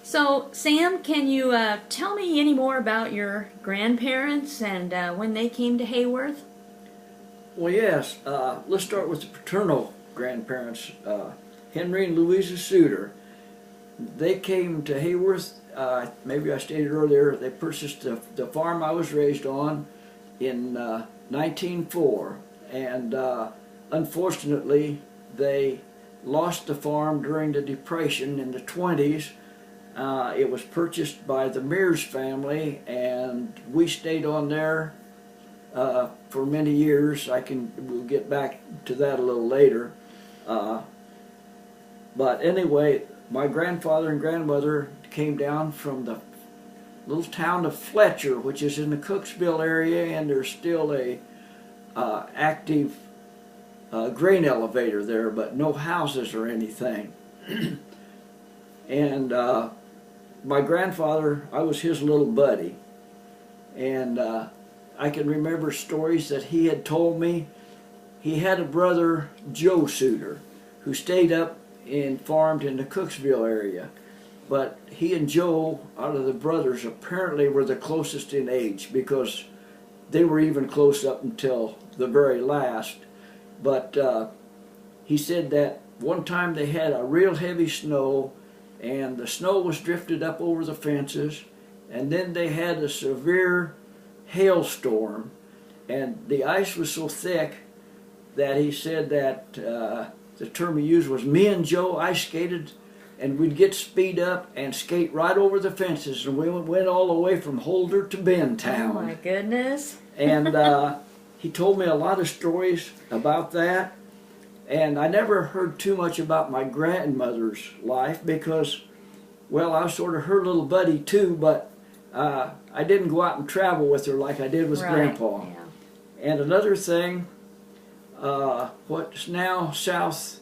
So, Sam, can you tell me any more about your grandparents and when they came to Hayworth? Well, yes. Let's start with the paternal grandparents, Henry and Louisa Sutter. They came to Hayworth, maybe I stated earlier, they purchased the farm I was raised on in 1904. And unfortunately, they lost the farm during the Depression in the 20s. It was purchased by the Mears family, and we stayed on there for many years. We'll get back to that a little later. But anyway, my grandfather and grandmother came down from the little town of Fletcher, which is in the Cooksville area, and there's still a active grain elevator there, but no houses or anything. And my grandfather, I was his little buddy, and I can remember stories that he had told me. He had a brother, Joe Sutter, who stayed up and farmed in the Cooksville area. But he and Joe, out of the brothers, apparently were the closest in age, because they were even close up until the very last. But he said that one time they had a real heavy snow, and the snow was drifted up over the fences, and then they had a severe hailstorm, and the ice was so thick that he said that the term he used was, me and Joe ice skated, and we'd get speed up and skate right over the fences, and we went all the way from Holder to Bentown. Oh my goodness. And he told me a lot of stories about that, and I never heard too much about my grandmother's life because, well, I was sort of her little buddy too, but I didn't go out and travel with her like I did with Grandpa. Yeah. And another thing, what's now South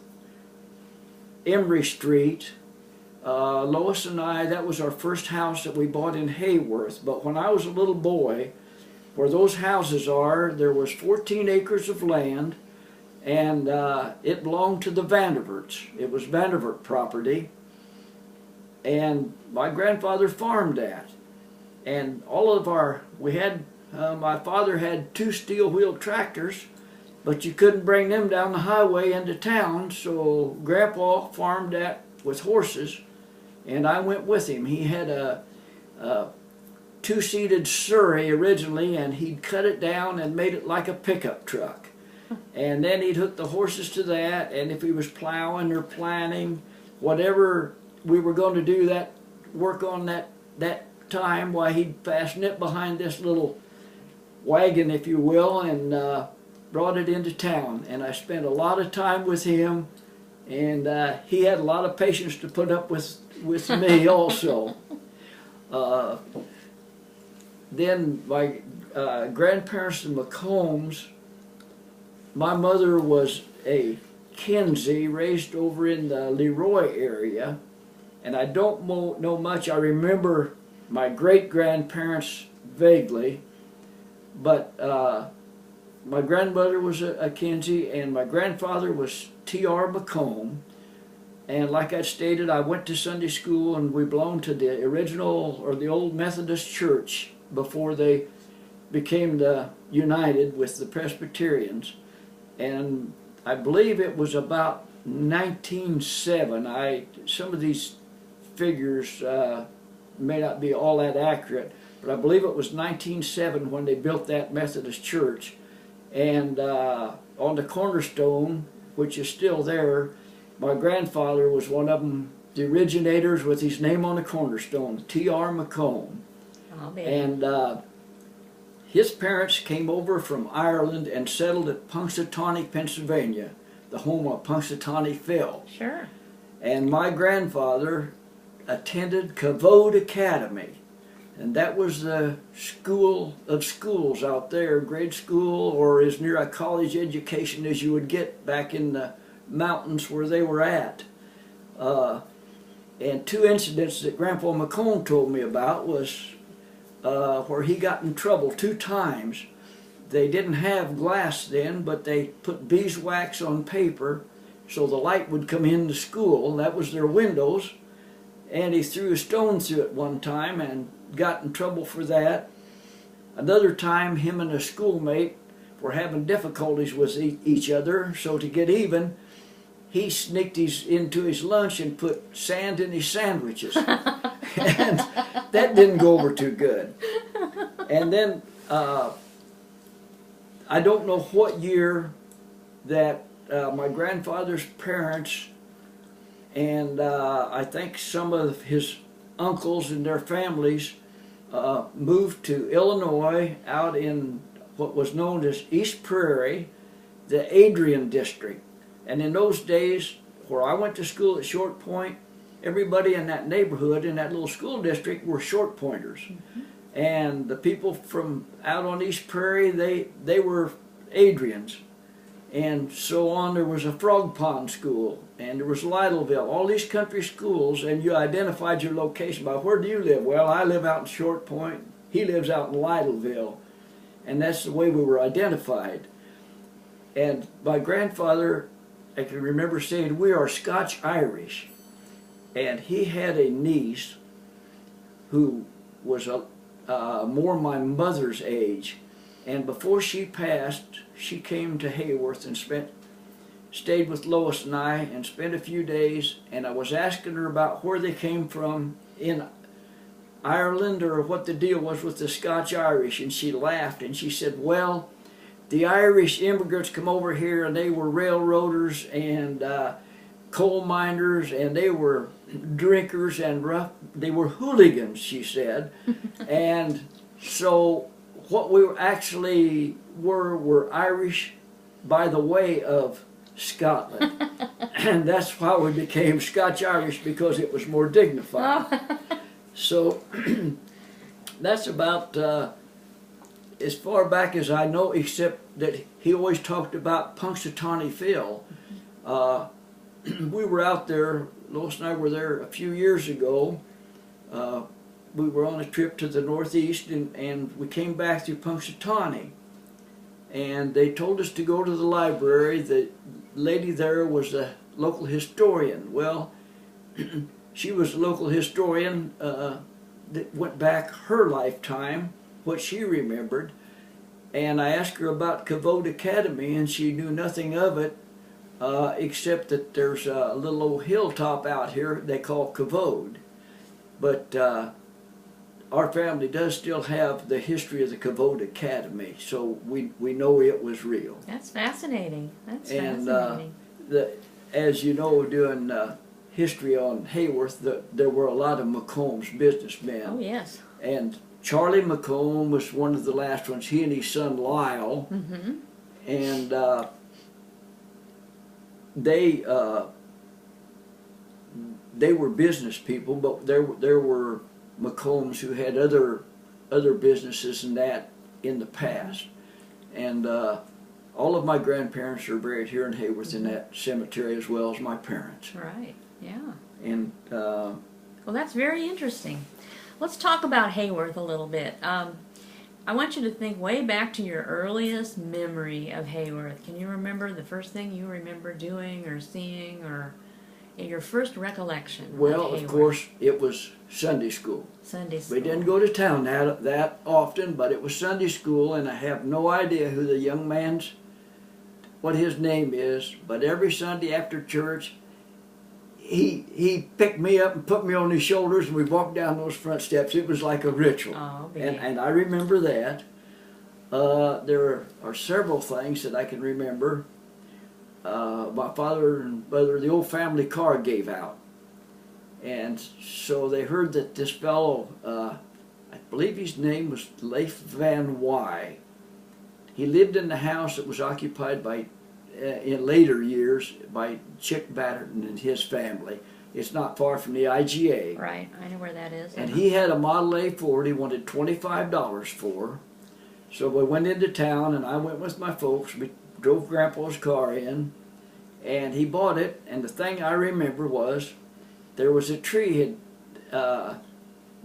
Emery Street, Lois and I, that was our first house that we bought in Hayworth. But when I was a little boy, where those houses are, there was 14 acres of land, and it belonged to the Vanderverts. It was Vandervert property, and my grandfather farmed that. And my father had 2 steel-wheel tractors, but you couldn't bring them down the highway into town, so Grandpa farmed that with horses, and I went with him. He had a 2-seated Surrey originally, and he'd cut it down and made it like a pickup truck. And then he'd hook the horses to that, and if he was plowing or planting, whatever we were going to do that work on that time, why, he'd fasten it behind this little wagon, if you will, and brought it into town. And I spent a lot of time with him, and he had a lot of patience to put up with me also. Then my grandparents, the McCombs, my mother was a Kinsey, raised over in the Leroy area, and I don't know much. I remember my great-grandparents vaguely, but my grandmother was a Kinsey, and my grandfather was T.R. McComb. And like I stated, I went to Sunday school, and we belonged to the original, or the old Methodist Church, before they became the United with the Presbyterians. And I believe it was about 1907. Some of these figures may not be all that accurate, but I believe it was 1907 when they built that Methodist church. And on the cornerstone, which is still there, my grandfather was one of them, the originators, with his name on the cornerstone, T.R. McComb. Oh, and his parents came over from Ireland and settled at Punxsutawney, Pennsylvania, the home of Punxsutawney Phil. Sure. And my grandfather attended Cavode Academy, and that was the school of schools out there, grade school, or as near a college education as you would get back in the mountains where they were at. And 2 incidents that Grandpa McComb told me about was where he got in trouble 2 times. They didn't have glass then, but they put beeswax on paper so the light would come into school. That was their windows. and he threw a stone through it one time and got in trouble for that. Another time, him and a schoolmate were having difficulties with each other, so to get even, he sneaked into his lunch and put sand in his sandwiches. And that didn't go over too good. And then, I don't know what year that my grandfather's parents and I think some of his uncles and their families moved to Illinois out in what was known as East Prairie, the Adrian district. And in those days, where I went to school at Short Point, everybody in that neighborhood, in that little school district, were Short Pointers. Mm-hmm. And the people from out on East Prairie, they were Adrians. And so on. There was a Frog Pond School, and there was Lyttleville, all these country schools, and you identified your location by where do you live? Well, I live out in Short Point. He lives out in Lyttleville. And that's the way we were identified. And my grandfather, I can remember saying, we are Scotch-Irish. And he had a niece who was more my mother's age. And before she passed, she came to Hayworth and stayed with Lois and I and spent a few days. And I was asking her about where they came from in Ireland or what the deal was with the Scotch-Irish. And she laughed and she said, well, the Irish immigrants come over here and they were railroaders and coal miners and they were drinkers and rough. They were hooligans, she said. And so what we actually were Irish by the way of Scotland. And that's why we became Scotch-Irish, because it was more dignified. Oh. So that's about as far back as I know, except that he always talked about Punxsutawney Phil. We were out there, Lois and I were there a few years ago. We were on a trip to the Northeast, and we came back through Punxsutawney. And they told us to go to the library. The lady there was a local historian. Well, she was a local historian that went back her lifetime, what she remembered. And I asked her about Kavod Academy, and she knew nothing of it, except that there's a little old hilltop out here they call Kavod. But our family does still have the history of the Kavod Academy, so we know it was real. That's fascinating. That's fascinating. As you know, doing history on Hayworth, there were a lot of McComb's businessmen. Oh, yes. And Charlie McComb was one of the last ones, he and his son Lyle. Mm-hmm. And they were business people, but there were McCombs who had other businesses and that in the past. And all of my grandparents are buried here in Hayworth in that cemetery, as well as my parents. Right, yeah. And well, that's very interesting. Let's talk about Hayworth a little bit. I want you to think way back to your earliest memory of Hayworth. Can you remember the first thing you remember doing or seeing, or your first recollection? Well, of course, it was Sunday school. Sunday school. We didn't go to town that often, but it was Sunday school, and I have no idea who the young man's, what his name is, but every Sunday after church, he picked me up and put me on his shoulders, and we walked down those front steps. It was like a ritual. Oh, and I remember that. There are several things that I can remember. My father and brother, the old family car gave out. And so they heard that this fellow, I believe his name was Leif Van Wy. He lived in the house that was occupied by, in later years, by Chick Batterton and his family. It's not far from the IGA. Right, I know where that is. And he had a Model A Ford he wanted $25 for. So we went into town, and I went with my folks. We drove Grandpa's car in, and he bought it. And the thing I remember was there was a tree had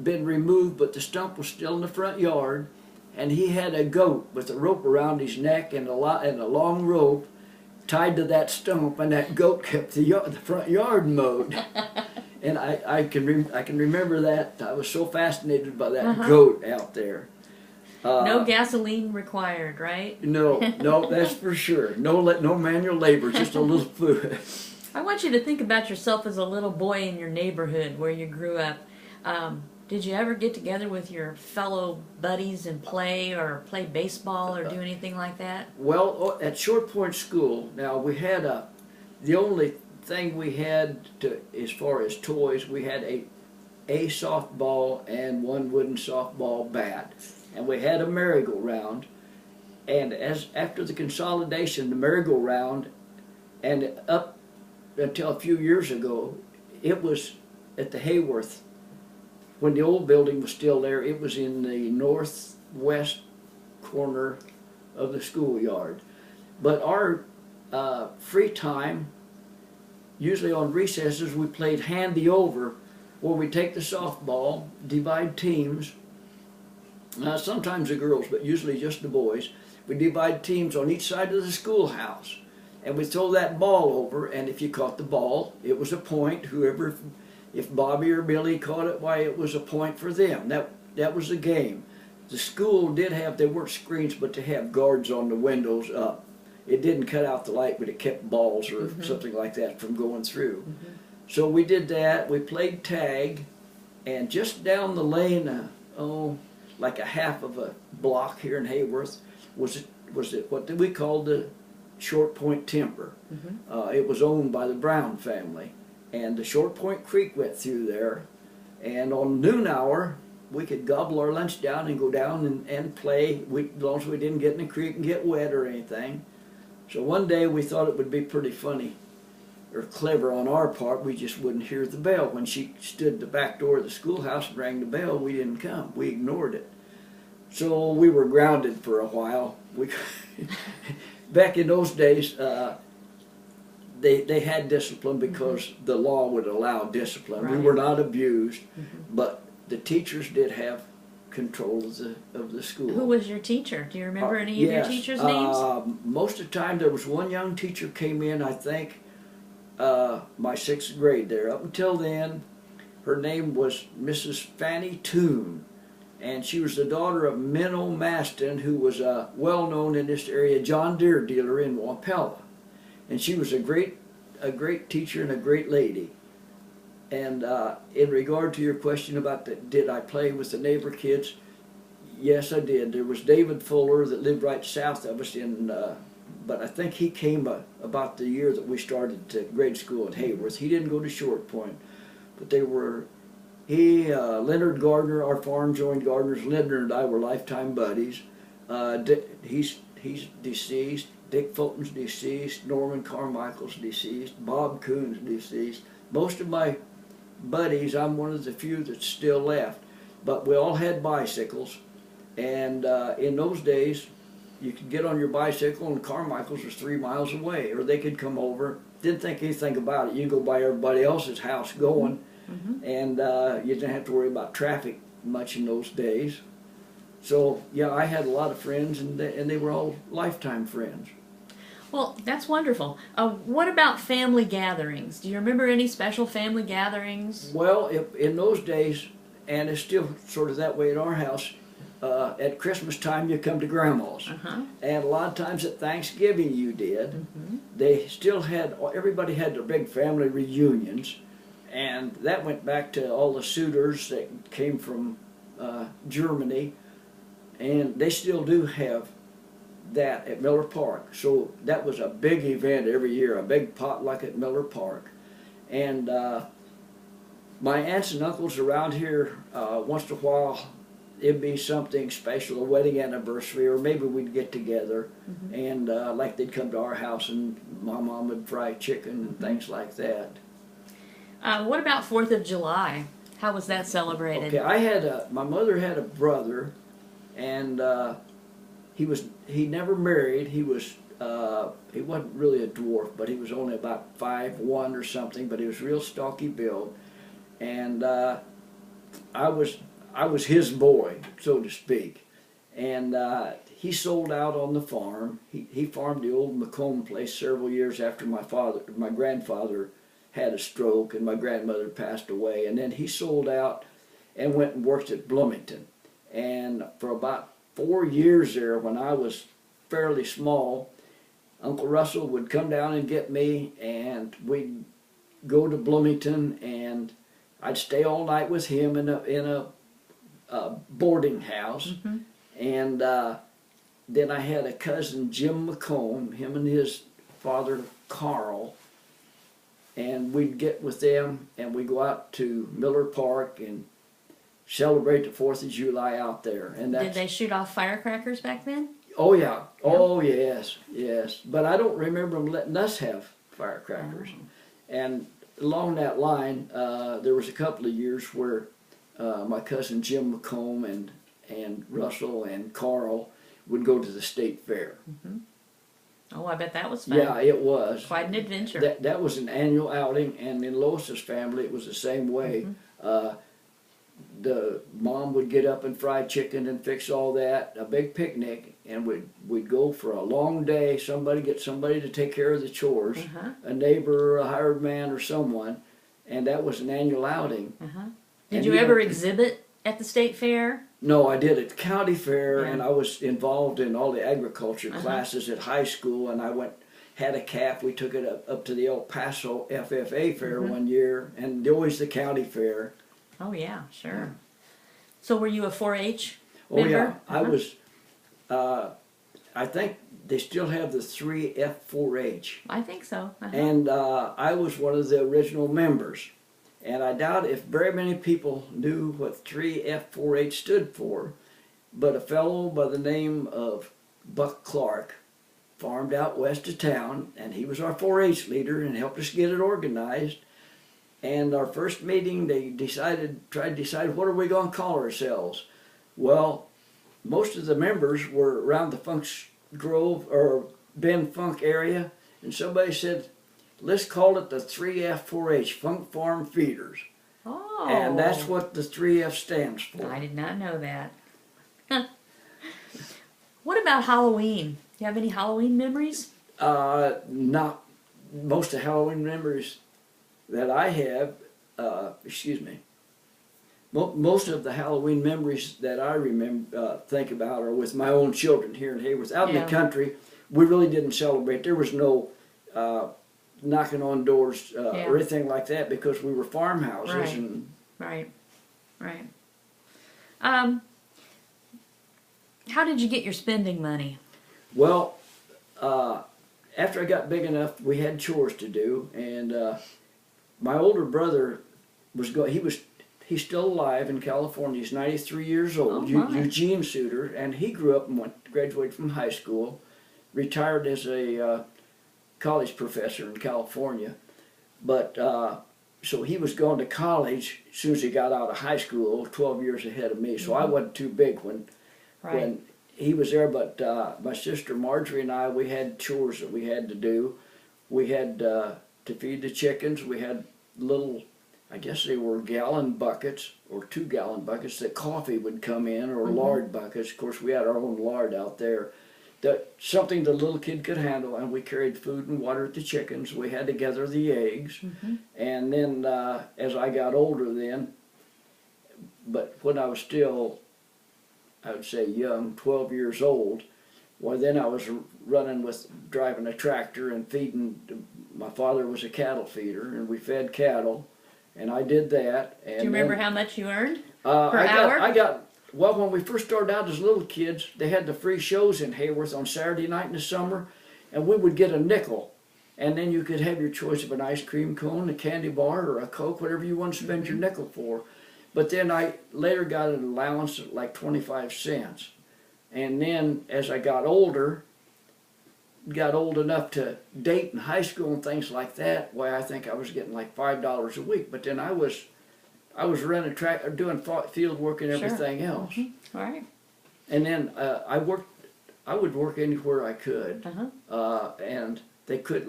been removed, but the stump was still in the front yard, and he had a goat with a rope around his neck and a long rope tied to that stump, and that goat kept the front yard mowed. And I can remember that. I was so fascinated by that Uh-huh. goat out there. No gasoline required, right? No, that's for sure. No manual labor, just a little food. I want you to think about yourself as a little boy in your neighborhood where you grew up. Did you ever get together with your fellow buddies and play baseball or do anything like that? Well, at Short Point School, now we had the only thing we had to, as far as toys, we had a softball and one wooden softball bat, and we had a merry-go-round. And after the consolidation, the merry-go-round, and up until a few years ago, it was at the Hayworth. When the old building was still there, it was in the northwest corner of the schoolyard. But our free time, usually on recesses, we played handy over, where we take the softball, divide teams, sometimes the girls, but usually just the boys. We divide teams on each side of the schoolhouse, and we throw that ball over, and if you caught the ball, it was a point. Whoever, if Bobby or Billy caught it, why, it was a point for them. That was the game. The school did have, they weren't screens, but they have guards on the windows up. It didn't cut out the light, but it kept balls or something like that from going through. So we did that. We played tag, and just down the lane, like a half of a block here in Hayworth, was it what we called the Short Point Timber. It was owned by the Brown family, and the Short Point Creek went through there, and on noon hour we could gobble our lunch down and go down and play, as long as we didn't get in the creek and get wet or anything. So one day we thought it would be pretty funny or clever on our part. We just wouldn't hear the bell. When she stood at the back door of the schoolhouse and rang the bell, we didn't come. We ignored it. So we were grounded for a while. Back in those days, they had discipline because the law would allow discipline. Right. We were not abused, but the teachers did have control of the school. Who was your teacher? Do you remember any of your teachers' names? Most of the time there was one young teacher came in, I think, my 6th grade there. Up until then, her name was Mrs. Fanny Toon, and she was the daughter of Minnow Maston, who was well-known in this area John Deere dealer in Wapella. And she was a great teacher and a great lady. And in regard to your question about did I play with the neighbor kids, yes, I did. There was David Fuller that lived right south of us but I think he came about the year that we started grade school at Hayworth. He didn't go to Short Point, but Leonard Gardner, our farm joined Gardner's. Leonard and I were lifetime buddies. He's deceased. Dick Fulton's deceased. Norman Carmichael's deceased. Bob Coon's deceased. Most of my buddies, I'm one of the few that's still left, but we all had bicycles, and in those days you could get on your bicycle and Carmichael's was 3 miles away, or they could come over. Didn't think anything about it. You go by everybody else's house going, and you didn't have to worry about traffic much in those days. So yeah, I had a lot of friends, and they were all lifetime friends. Well, that's wonderful. What about family gatherings? Do you remember any special family gatherings? Well, in those days, and it's still sort of that way at our house, at Christmas time you come to Grandma's. And a lot of times at Thanksgiving you did. They still had, everybody had their big family reunions, and that went back to all the suitors that came from Germany, and they still do have that at Miller Park. So that was a big event every year, a big potluck at Miller Park. And my aunts and uncles around here, once in a while, it'd be something special, a wedding anniversary, or maybe we'd get together, and like they'd come to our house and my mom would fry chicken and things like that. What about 4th of July? How was that celebrated? Okay, my mother had a brother, and he never married. He wasn't really a dwarf, but he was only about 5'1" or something, but he was real stocky build, and I was his boy, so to speak, and he sold out on the farm. He farmed the old McComb place several years after my grandfather had a stroke, and my grandmother passed away. And then he sold out and went and worked at Bloomington. And for about 4 years there, when I was fairly small, Uncle Russell would come down and get me, and we'd go to Bloomington, and I'd stay all night with him in a boarding house. And then I had a cousin, Jim McComb, him and his father, Carl, and we'd get with them, and we'd go out to Miller Park and celebrate the 4th of July out there. And Did they shoot off firecrackers back then? Oh yeah, oh yes, yes. But I don't remember them letting us have firecrackers. And along that line, there was a couple of years where my cousin Jim McComb and Russell and Carl would go to the state fair. Oh, I bet that was fun. Yeah, it was. Quite an adventure. That was an annual outing, and in Lois's family it was the same way. The mom would get up and fry chicken and fix all that, a big picnic, and we'd go for a long day. Get somebody to take care of the chores, a neighbor, a hired man, or someone, and that was an annual outing. Did you ever exhibit at the state fair? No, I did at the county fair, and I was involved in all the agriculture classes at high school, and I had a calf. We took it up to the El Paso FFA fair one year, and always the county fair. Oh yeah, sure. So were you a 4-H member? Oh yeah, I was. I think they still have the 3F4H. I think so. And I was one of the original members. And I doubt if very many people knew what 3F4H stood for, but a fellow by the name of Buck Clark farmed out west of town, and he was our 4-H leader and helped us get it organized. And our first meeting, they tried to decide what are we going to call ourselves. Well, most of the members were around the Funk Grove or Bend Funk area, and somebody said, let's call it the 3F4H, Funk Farm Feeders. Oh. And that's what the 3F stands for. I did not know that. What about Halloween? Do you have any Halloween memories? Not most of the Halloween memories that I have, most of the Halloween memories that I think about are with my own children here in Hayworth. Out in the country, we really didn't celebrate. There was no knocking on doors or anything like that because we were farmhouses. Right. How did you get your spending money? Well, after I got big enough, we had chores to do, and my older brother he's still alive in California. He's 93 years old, Eugene Sutter, and he grew up and graduated from high school, retired as a college professor in California. But so he was going to college as soon as he got out of high school, 12 years ahead of me. So I wasn't too big when he was there. But my sister Marjorie and I, we had chores that we had to do. We had to feed the chickens. We had little, I guess they were gallon buckets or 2-gallon buckets that coffee would come in, or lard buckets. Of course, we had our own lard out there. Something the little kid could handle, and we carried food and water to the chickens. We had to gather the eggs, and then as I got older then, but when I was still, I would say young, 12 years old, well then I was driving a tractor and feeding. My father was a cattle feeder, and we fed cattle, and I did that. And do you remember how much you earned per hour? Well, when we first started out as little kids, they had the free shows in Hayworth on Saturday night in the summer, and we would get a nickel. And then you could have your choice of an ice cream cone, a candy bar, or a Coke, whatever you want to spend your nickel for. But then I later got an allowance of like 25 cents. And then as I got older, got old enough to date in high school and things like that, why I think I was getting like $5 a week. But then I was running track, doing field work and everything else. All right. And then I would work anywhere I could, and they could,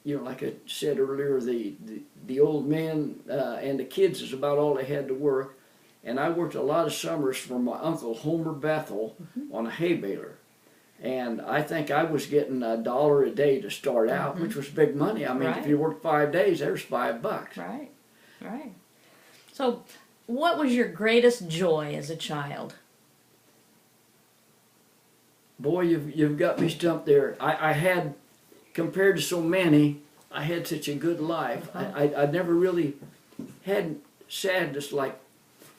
like I said earlier, the old men and the kids is about all they had to work. And I worked a lot of summers for my uncle Homer Bethel on a hay baler. And I think I was getting $1 a day to start out, which was big money. I mean, Right. if you worked 5 days, there's $5. Right. Right. So, what was your greatest joy as a child? Boy, you've got me stumped there. I had, compared to so many, I had such a good life. I never really had sadness like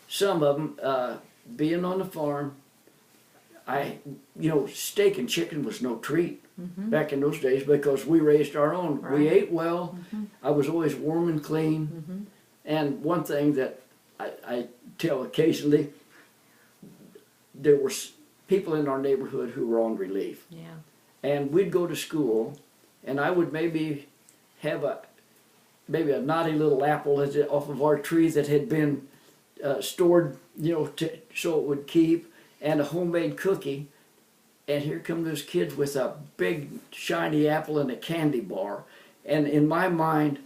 some of them. Being on the farm, steak and chicken was no treat back in those days because we raised our own. Right. We ate well. I was always warm and clean. And one thing that I tell occasionally, there were people in our neighborhood who were on relief. Yeah. And we'd go to school, and I would maybe have a naughty little apple off of our tree that had been stored, so it would keep, and a homemade cookie. And here come those kids with a big shiny apple and a candy bar. And in my mind,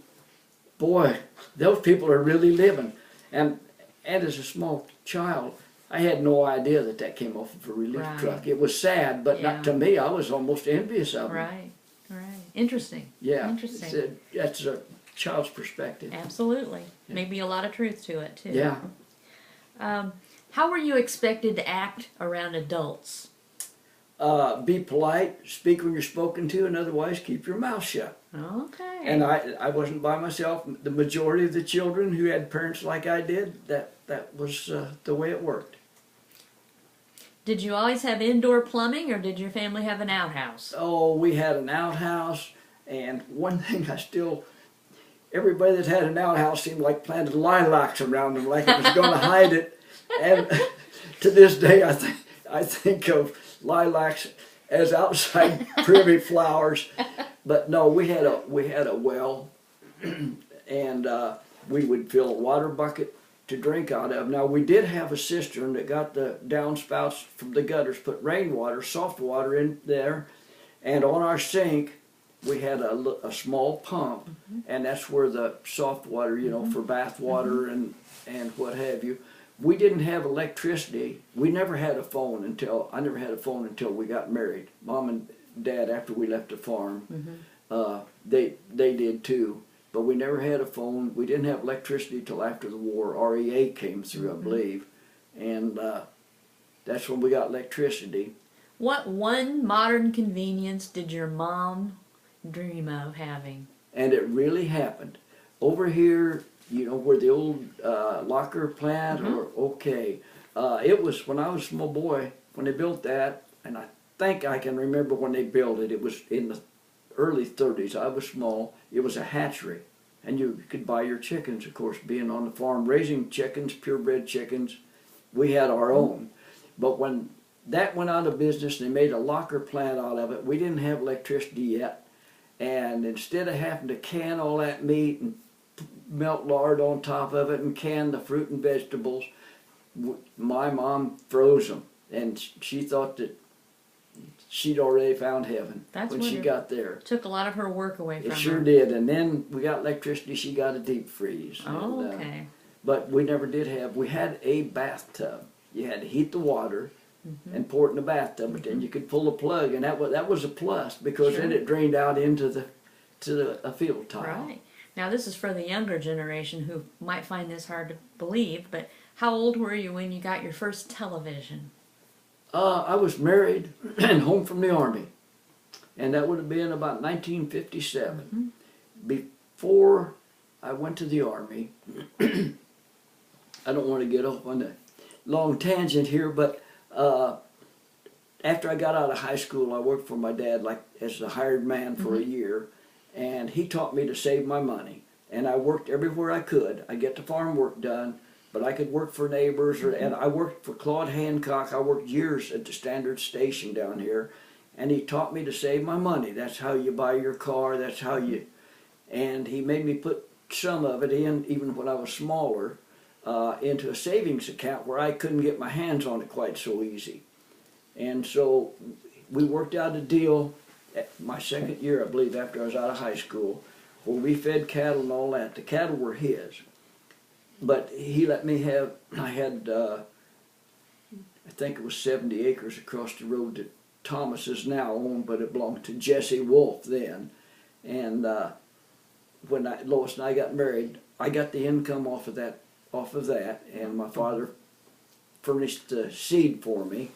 boy, those people are really living. And as a small child, I had no idea that came off of a relief Right. truck. It was sad, but Yeah. not to me. I was almost envious of them. Right. Right. Interesting. Yeah, Interesting. that's a child's perspective. Absolutely. Maybe a lot of truth to it too. Yeah. How were you expected to act around adults? Be polite, speak when you're spoken to, and otherwise keep your mouth shut. Okay. And I wasn't by myself. The majority of the children who had parents like I did, that was the way it worked. Did you always have indoor plumbing, or did your family have an outhouse? Oh, we had an outhouse, and one thing everybody that had an outhouse seemed like planted lilacs around them, like it was going to hide it. And to this day, I think of lilacs as outside pretty flowers. But no, we had a well, and we would fill a water bucket to drink out of. Now, we did have a cistern that got the downspouts from the gutters, put rainwater, soft water in there, and on our sink we had a small pump, and that's where the soft water, for bath water and what have you. We didn't have electricity. We never had a phone I never had a phone until we got married. Mom and Dad, after we left the farm, they did too. But we never had a phone. We didn't have electricity till after the war. REA came through, I believe, and that's when we got electricity. What one modern convenience did your mom dream of having? And it really happened. Over here, where the old locker plant, it was when I was a small boy, when they built that, and I think I can remember when they built it. It was in the early 30s. I was small. It was a hatchery, and you could buy your chickens, of course, being on the farm, raising chickens, purebred chickens. We had our own. But when that went out of business, they made a locker plant out of it. We didn't have electricity yet, and instead of having to can all that meat and melt lard on top of it and can the fruit and vegetables, my mom froze them, and she thought that she'd already found heaven when she got there. Took a lot of her work away from her. It sure did. And then we got electricity. She got a deep freeze. Oh, and, okay. But we never did have. We had a bathtub. You had to heat the water and pour it in the bathtub, but then you could pull a plug, and that was a plus because then it drained out into a field tile. Right. Now, this is for the younger generation who might find this hard to believe, but how old were you when you got your first television? I was married and home from the Army, and that would have been about 1957. Before I went to the Army, I don't want to get off on a long tangent here, but after I got out of high school, I worked for my dad as a hired man for a year, and he taught me to save my money. And I worked everywhere I could. I get the farm work done, but I could work for neighbors, and I worked for Claude Hancock. I worked years at the Standard Station down here, and he taught me to save my money. That's how you buy your car. That's how you, and he made me put some of it in, even when I was smaller, into a savings account where I couldn't get my hands on it quite so easy. And so we worked out a deal at my second year, I believe, after I was out of high school, where we fed cattle and all that. The cattle were his. But he let me have, I had, I think it was 70 acres across the road Thomas's now owned, but it belonged to Jesse Wolf then. And when Lois and I got married, I got the income off of that, and my father furnished the seed for me.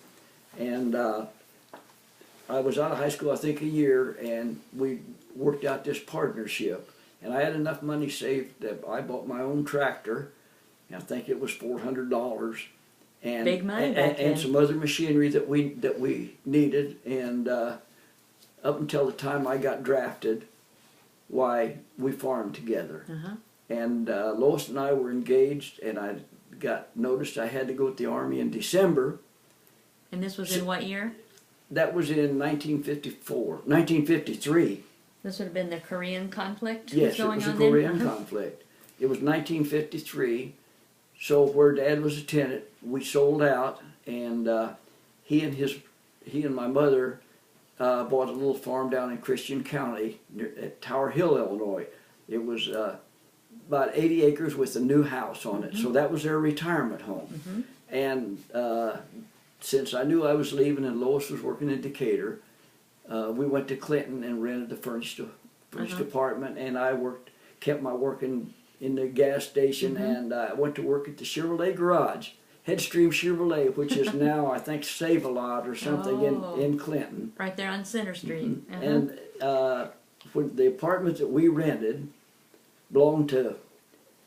And I was out of high school, I think, a year, and we worked out this partnership. And I had enough money saved that I bought my own tractor. I think it was $400. And, Big money back then. And some other machinery that we needed. And up until the time I got drafted, why, we farmed together. And Lois and I were engaged, and I got noticed I had to go to the Army in December. And this was in what year? That was in 1953. This would have been the Korean conflict? Yes, it was the Korean conflict. It was 1953. So where Dad was a tenant, we sold out, and he and my mother bought a little farm down in Christian County at Tower Hill, Illinois. It was about 80 acres with a new house on it. So that was their retirement home. And since I knew I was leaving and Lois was working in Decatur, we went to Clinton and rented the furnished apartment, and I kept my work in the gas station, and I went to work at the Chevrolet garage, Headstream Chevrolet, which is now, I think, Save-A-Lot or something in Clinton. Right there on Center Street. And when the apartment that we rented belonged to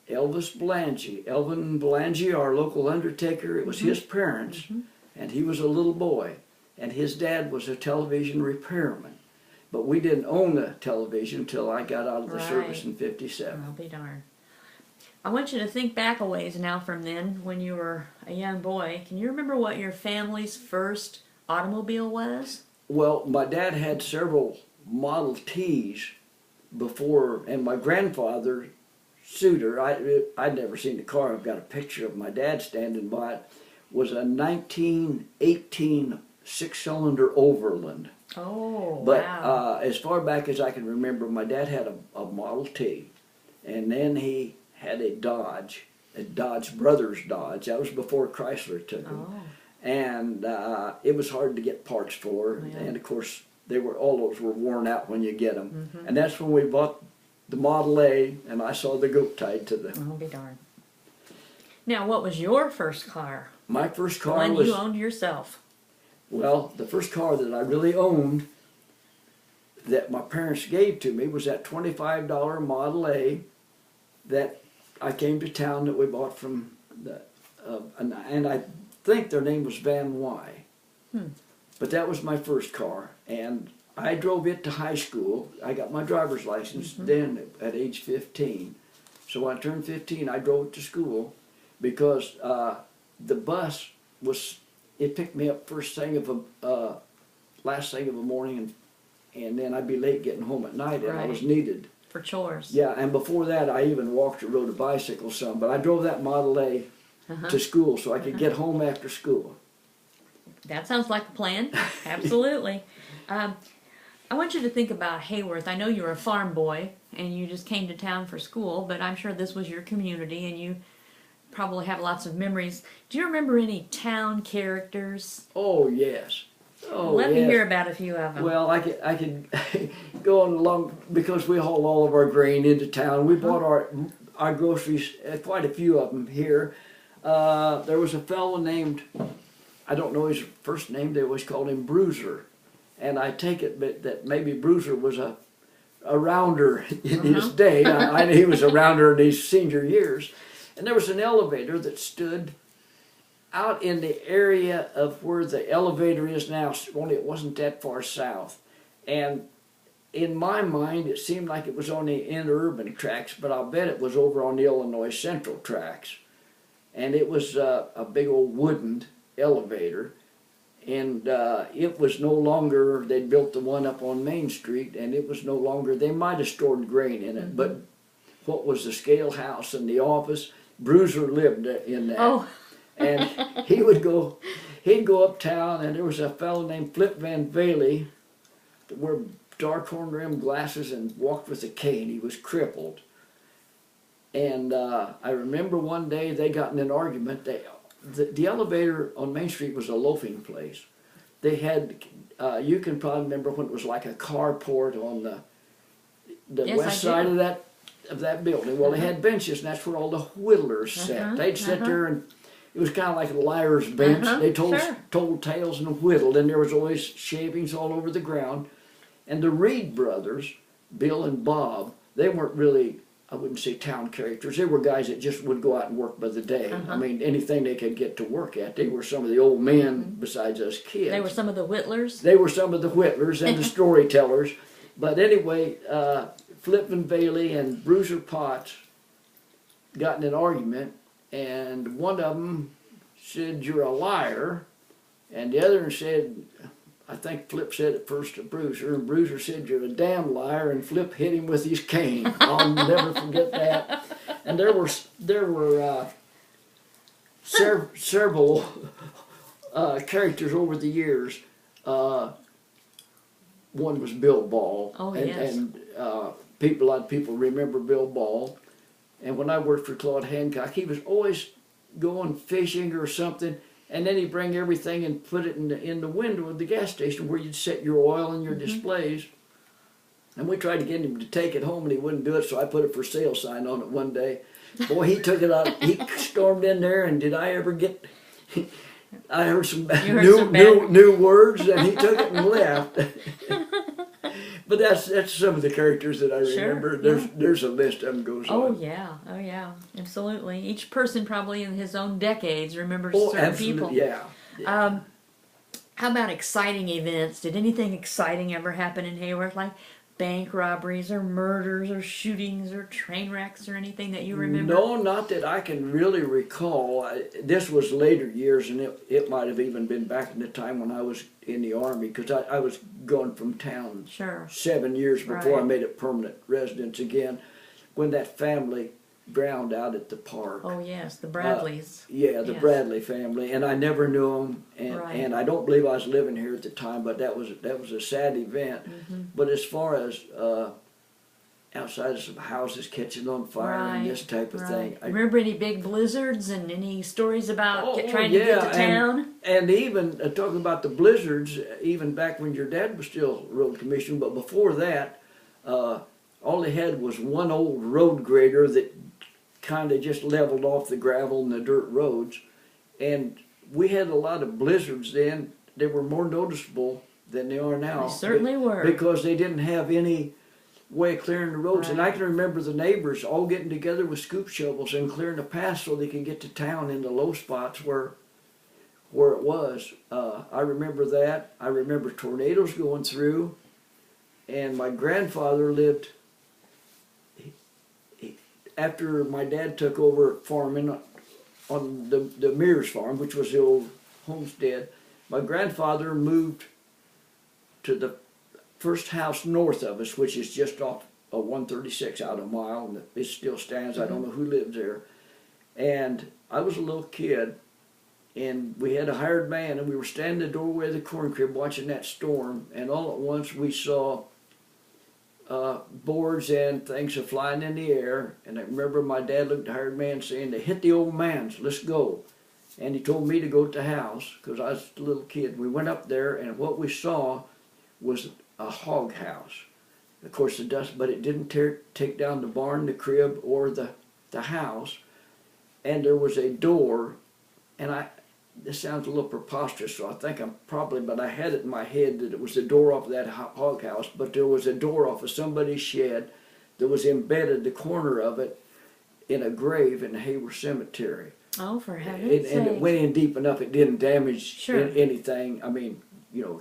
Elvin Belangi, our local undertaker. It was his parents, and he was a little boy, and his dad was a television repairman. But we didn't own the television until I got out of the service in '57. I'll be darned. I want you to think back a ways now from then, when you were a young boy. Can you remember what your family's first automobile was? Well, my dad had several Model Ts before, and my grandfather, Sutter, I'd never seen the car. I've got a picture of my dad standing by it, was a 1918 six-cylinder Overland. Oh, but, wow. As far back as I can remember, my dad had a Model T, and then he had a Dodge Brothers Dodge. That was before Chrysler took him. And it was hard to get parts for, and of course, all those were worn out when you get them. And that's when we bought the Model A, and I saw the goat tied to the... I'll be darned. Now, what was your first car? My first car was... One you owned yourself. Well, the first car that I really owned that my parents gave to me was that $25 Model A that I came to town that we bought from and I think their name was Van Y. But that was my first car, and I drove it to high school. I got my driver's license then at age 15. So when I turned 15, I drove it to school because the bus it picked me up last thing of the morning, and then I'd be late getting home at night, and I was needed. For chores. Yeah, and before that, I even walked or rode a bicycle some, but I drove that Model A to school so I could get home after school. That sounds like a plan. Absolutely. I want you to think about Hayworth. I know you were a farm boy, and you just came to town for school, but I'm sure this was your community, and you probably have lots of memories. Do you remember any town characters? Oh, yes. Oh, Let me hear about a few of them. Well, I could go on along, because we haul all of our grain into town. We bought our groceries, quite a few of them here. There was a fellow named, I don't know his first name, they always called him Bruiser. And I take it that maybe Bruiser was a rounder in his day. I know he was a rounder in his senior years. And there was an elevator that stood out in the area of where the elevator is now, only it wasn't that far south. And in my mind, it seemed like it was on the interurban tracks, but I'll bet it was over on the Illinois Central tracks. And it was a big old wooden elevator. And it was no longer, they'd built the one up on Main Street, and it was no longer, they might have stored grain in it, but what was the scale house and the office, Bruiser lived in that. Oh. And he'd go uptown, and there was a fellow named Flip Van Valey that wore dark horn rimmed glasses and walked with a cane. He was crippled. And I remember one day they got in an argument. The elevator on Main Street was a loafing place. they had, you can probably remember when it was like a carport on the Yes, west I side do. of that building. Well, they had benches, and that's where all the whittlers sat. They'd sit there, and it was kind of like a liar's bench. They Sure. told tales and whittled, and there was always shavings all over the ground. And the Reed brothers, Bill and Bob, they weren't really, I wouldn't say town characters. They were guys that just would go out and work by the day. I mean, anything they could get to work at. They were some of the old men besides us kids. They were some of the whittlers. They were some of the whittlers and the storytellers. But anyway, Flip and Bailey and Bruiser Potts got in an argument, and one of them said, "You're a liar," and the other said, I think Flip said it first to Bruiser, and Bruiser said, "You're a damn liar," and Flip hit him with his cane. I'll never forget that. And there were several characters over the years. One was Bill Ball, Oh, and, yes. a lot of people remember Bill Ball. And when I worked for Claude Hancock, he was always going fishing or something, and then he'd bring everything and put it in the window of the gas station where you'd set your oil and your displays. And we tried to get him to take it home, and he wouldn't do it, so I put a for sale sign on it one day. Boy, he took it out. He stormed in there, and did I ever get... I heard some new words, and he took it and left. But that's some of the characters that I remember. Sure, There's a list of them goes Oh on. yeah, absolutely. Each person probably in his own decades remembers Oh, certain absolutely, people. yeah. How about exciting events? Did anything exciting ever happen in Hayworth, like bank robberies or murders or shootings or train wrecks or anything that you remember? No, not that I can really recall. This was later years, and it might have even been back in the time when I was in the Army, because I was going from town Sure. 7 years before I Right. made it permanent residence again, when that family drowned out at the park. Oh yes, the Bradleys. Yeah, the Yes. Bradley family, and I never knew them, Right. and I don't believe I was living here at the time, but that was a sad event. But as far as outside of some houses catching on fire and this type of thing, Remember any big blizzards and any stories about trying yeah, to get to town? and even talking about the blizzards, even back when your dad was still road commissioner, but before that, all they had was one old road grader that kind of just leveled off the gravel and the dirt roads, and we had a lot of blizzards then. They were more noticeable than they are now. They certainly were. Because they didn't have any way of clearing the roads. Right. And I can remember the neighbors all getting together with scoop shovels and clearing the path so they could get to town in the low spots where it was. I remember that. I remember tornadoes going through, and my grandfather lived... After my dad took over farming on the Mears farm, which was the old homestead, my grandfather moved to the first house north of us, which is just off of 136 out a mile, and it still stands. I don't know who lived there. And I was a little kid, and we had a hired man, and we were standing in the doorway of the corn crib watching that storm, and all at once we saw boards and things are flying in the air. And I remember my dad looked at the hired man saying, "They hit the old man's, let's go." And he told me to go to the house because I was a little kid. We went up there, and what we saw was a hog house. Of course, the dust, but it didn't take down the barn, the crib, or the house. And there was a door, and this sounds a little preposterous, so I think I'm probably, but I had it in my head that it was the door off of that hog house, but there was a door off of somebody's shed that was embedded, the corner of it, in a grave in the Hayworth Cemetery. Oh, for heaven's sake. And it went in deep enough it didn't damage Sure. anything, I mean,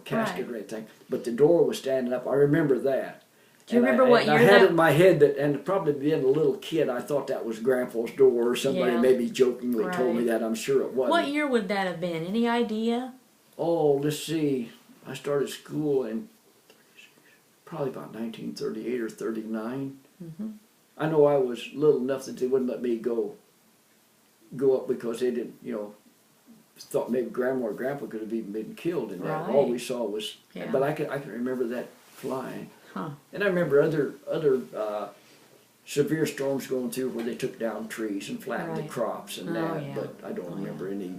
casket or anything, but the door was standing up. I remember that. Do you remember what year I had it in my head that, and probably being a little kid, I thought that was Grandpa's door, or somebody maybe jokingly told me that. I'm sure it wasn't. What year would that have been? Any idea? Oh, let's see. I started school in probably about 1938 or 39. I know I was little enough that they wouldn't let me go up because they didn't, thought maybe Grandma or Grandpa could have even been killed in that. Right. All we saw was, Yeah. but I can remember that flying. Huh. And I remember other severe storms going through where they took down trees and flattened the crops and that, yeah. but I don't remember any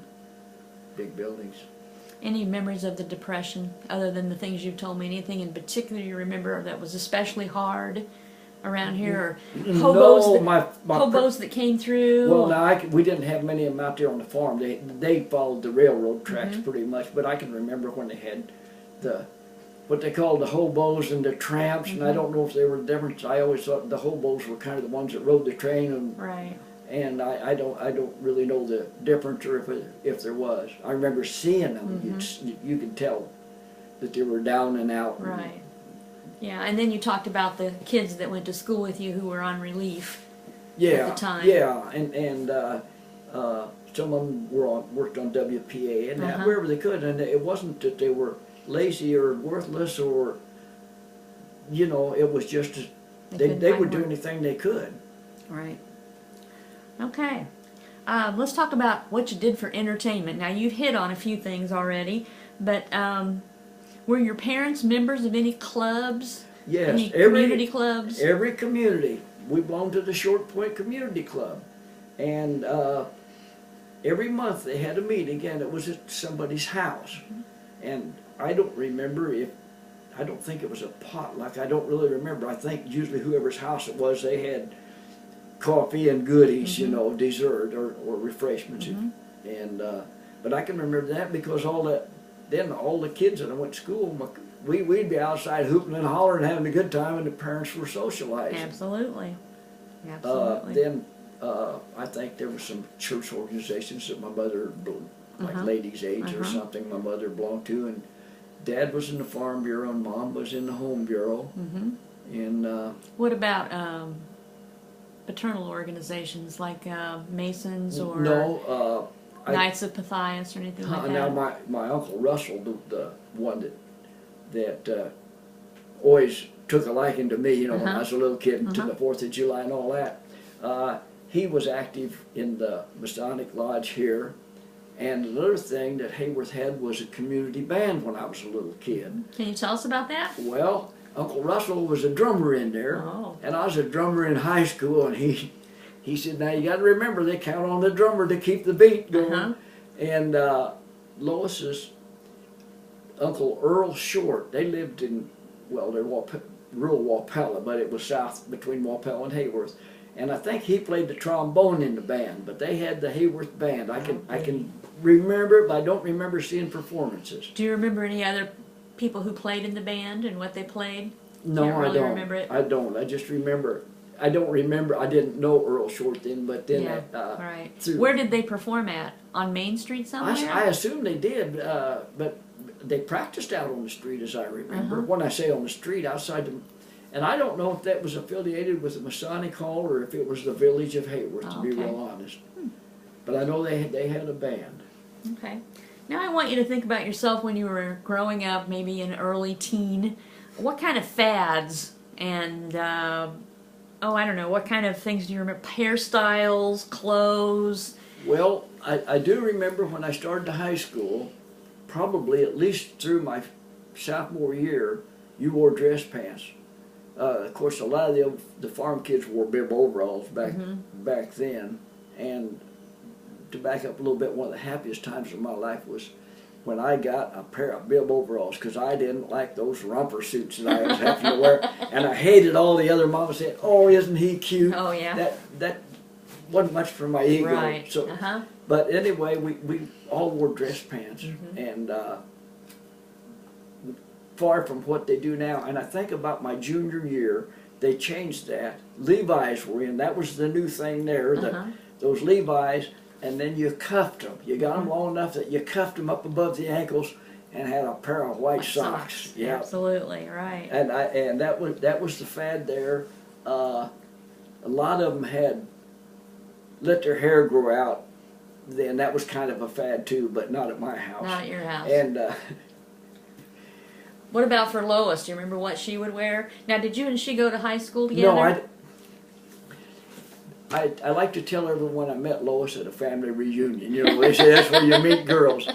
big buildings. Any memories of the Depression, other than the things you've told me? Anything in particular you remember that was especially hard around here, or hobos, No, hobos that came through? Well, now we didn't have many of them out there on the farm. They followed the railroad tracks pretty much. But I can remember when they had what they called the hobos and the tramps, and I don't know if they were different. I always thought the hobos were kind of the ones that rode the train, and Right. and I don't really know the difference, or if there was. I remember seeing them. You could tell that they were down and out. Right. Yeah, and then you talked about the kids that went to school with you who were on relief at the time. Yeah, and some of them worked on WPA and that, wherever they could, and it wasn't that they were lazy or worthless, or it was just they would do anything they could. Right. Okay. Let's talk about what you did for entertainment. Now, you've hit on a few things already, but were your parents members of any clubs? Yes, any community clubs? Every community. We belonged to the Short Point Community Club, and every month they had a meeting. Again, it was at somebody's house, and I don't think it was a potluck. I don't really remember. I think usually whoever's house it was, they had coffee and goodies, dessert or refreshments, and but I can remember that because all the kids that I went to school, we'd be outside hooping and hollering, having a good time, and the parents were socializing. Absolutely. Then I think there were some church organizations that my mother, like Ladies' Aids or something, my mother belonged to, and Dad was in the Farm Bureau and Mom was in the Home Bureau. And what about paternal organizations like Masons or Knights of Pythias or anything like that? Now my Uncle Russell, the one that always took a liking to me, when I was a little kid, to the 4th of July and all that, he was active in the Masonic Lodge here. And another thing that Hayworth had was a community band when I was a little kid. Can you tell us about that? Well, Uncle Russell was a drummer in there, and I was a drummer in high school, and he said, now you got to remember, they count on the drummer to keep the beat going. And Lois's Uncle Earl Short, they lived in, they're rural Wapella, but it was south between Wapella and Hayworth. And I think he played the trombone in the band, but they had the Hayworth band. I can remember it, but I don't remember seeing performances. Do you remember any other people who played in the band and what they played? No, I don't remember it. I don't. I just remember. I don't remember. I didn't know Earl Short then, but then. Right. Where did they perform at? On Main Street somewhere? I assume they did, but they practiced out on the street, as I remember. When I say on the street, outside the. And I don't know if that was affiliated with the Masonic Hall or if it was the village of Hayworth, to be real honest. But I know they had a band. Okay. Now I want you to think about yourself when you were growing up, maybe an early teen. What kind of fads and, I don't know, what kind of things do you remember? Hairstyles, clothes? Well, I do remember when I started to high school, probably at least through my sophomore year, you wore dress pants. Of course, a lot of the farm kids wore bib overalls back then. And to back up a little bit, one of the happiest times of my life was when I got a pair of bib overalls, because I didn't like those romper suits that I was having to wear. And I hated all the other moms saying, "Oh, isn't he cute?" Oh, yeah. That wasn't much for my ego. Right. So, but anyway, we all wore dress pants. And far from what they do now. And I think about my junior year, they changed that. Levi's were in. That was the new thing there. Those Levi's, and then you cuffed them. You got them long enough that you cuffed them up above the ankles and had a pair of white socks. Yeah, absolutely right. And that was the fad there. A lot of them had let their hair grow out. Then that was kind of a fad too, but not at my house. Not at your house. And what about for Lois? Do you remember what she would wear? Now, did you and she go to high school together? No, I like to tell everyone I met Lois at a family reunion. They say that's where you meet girls.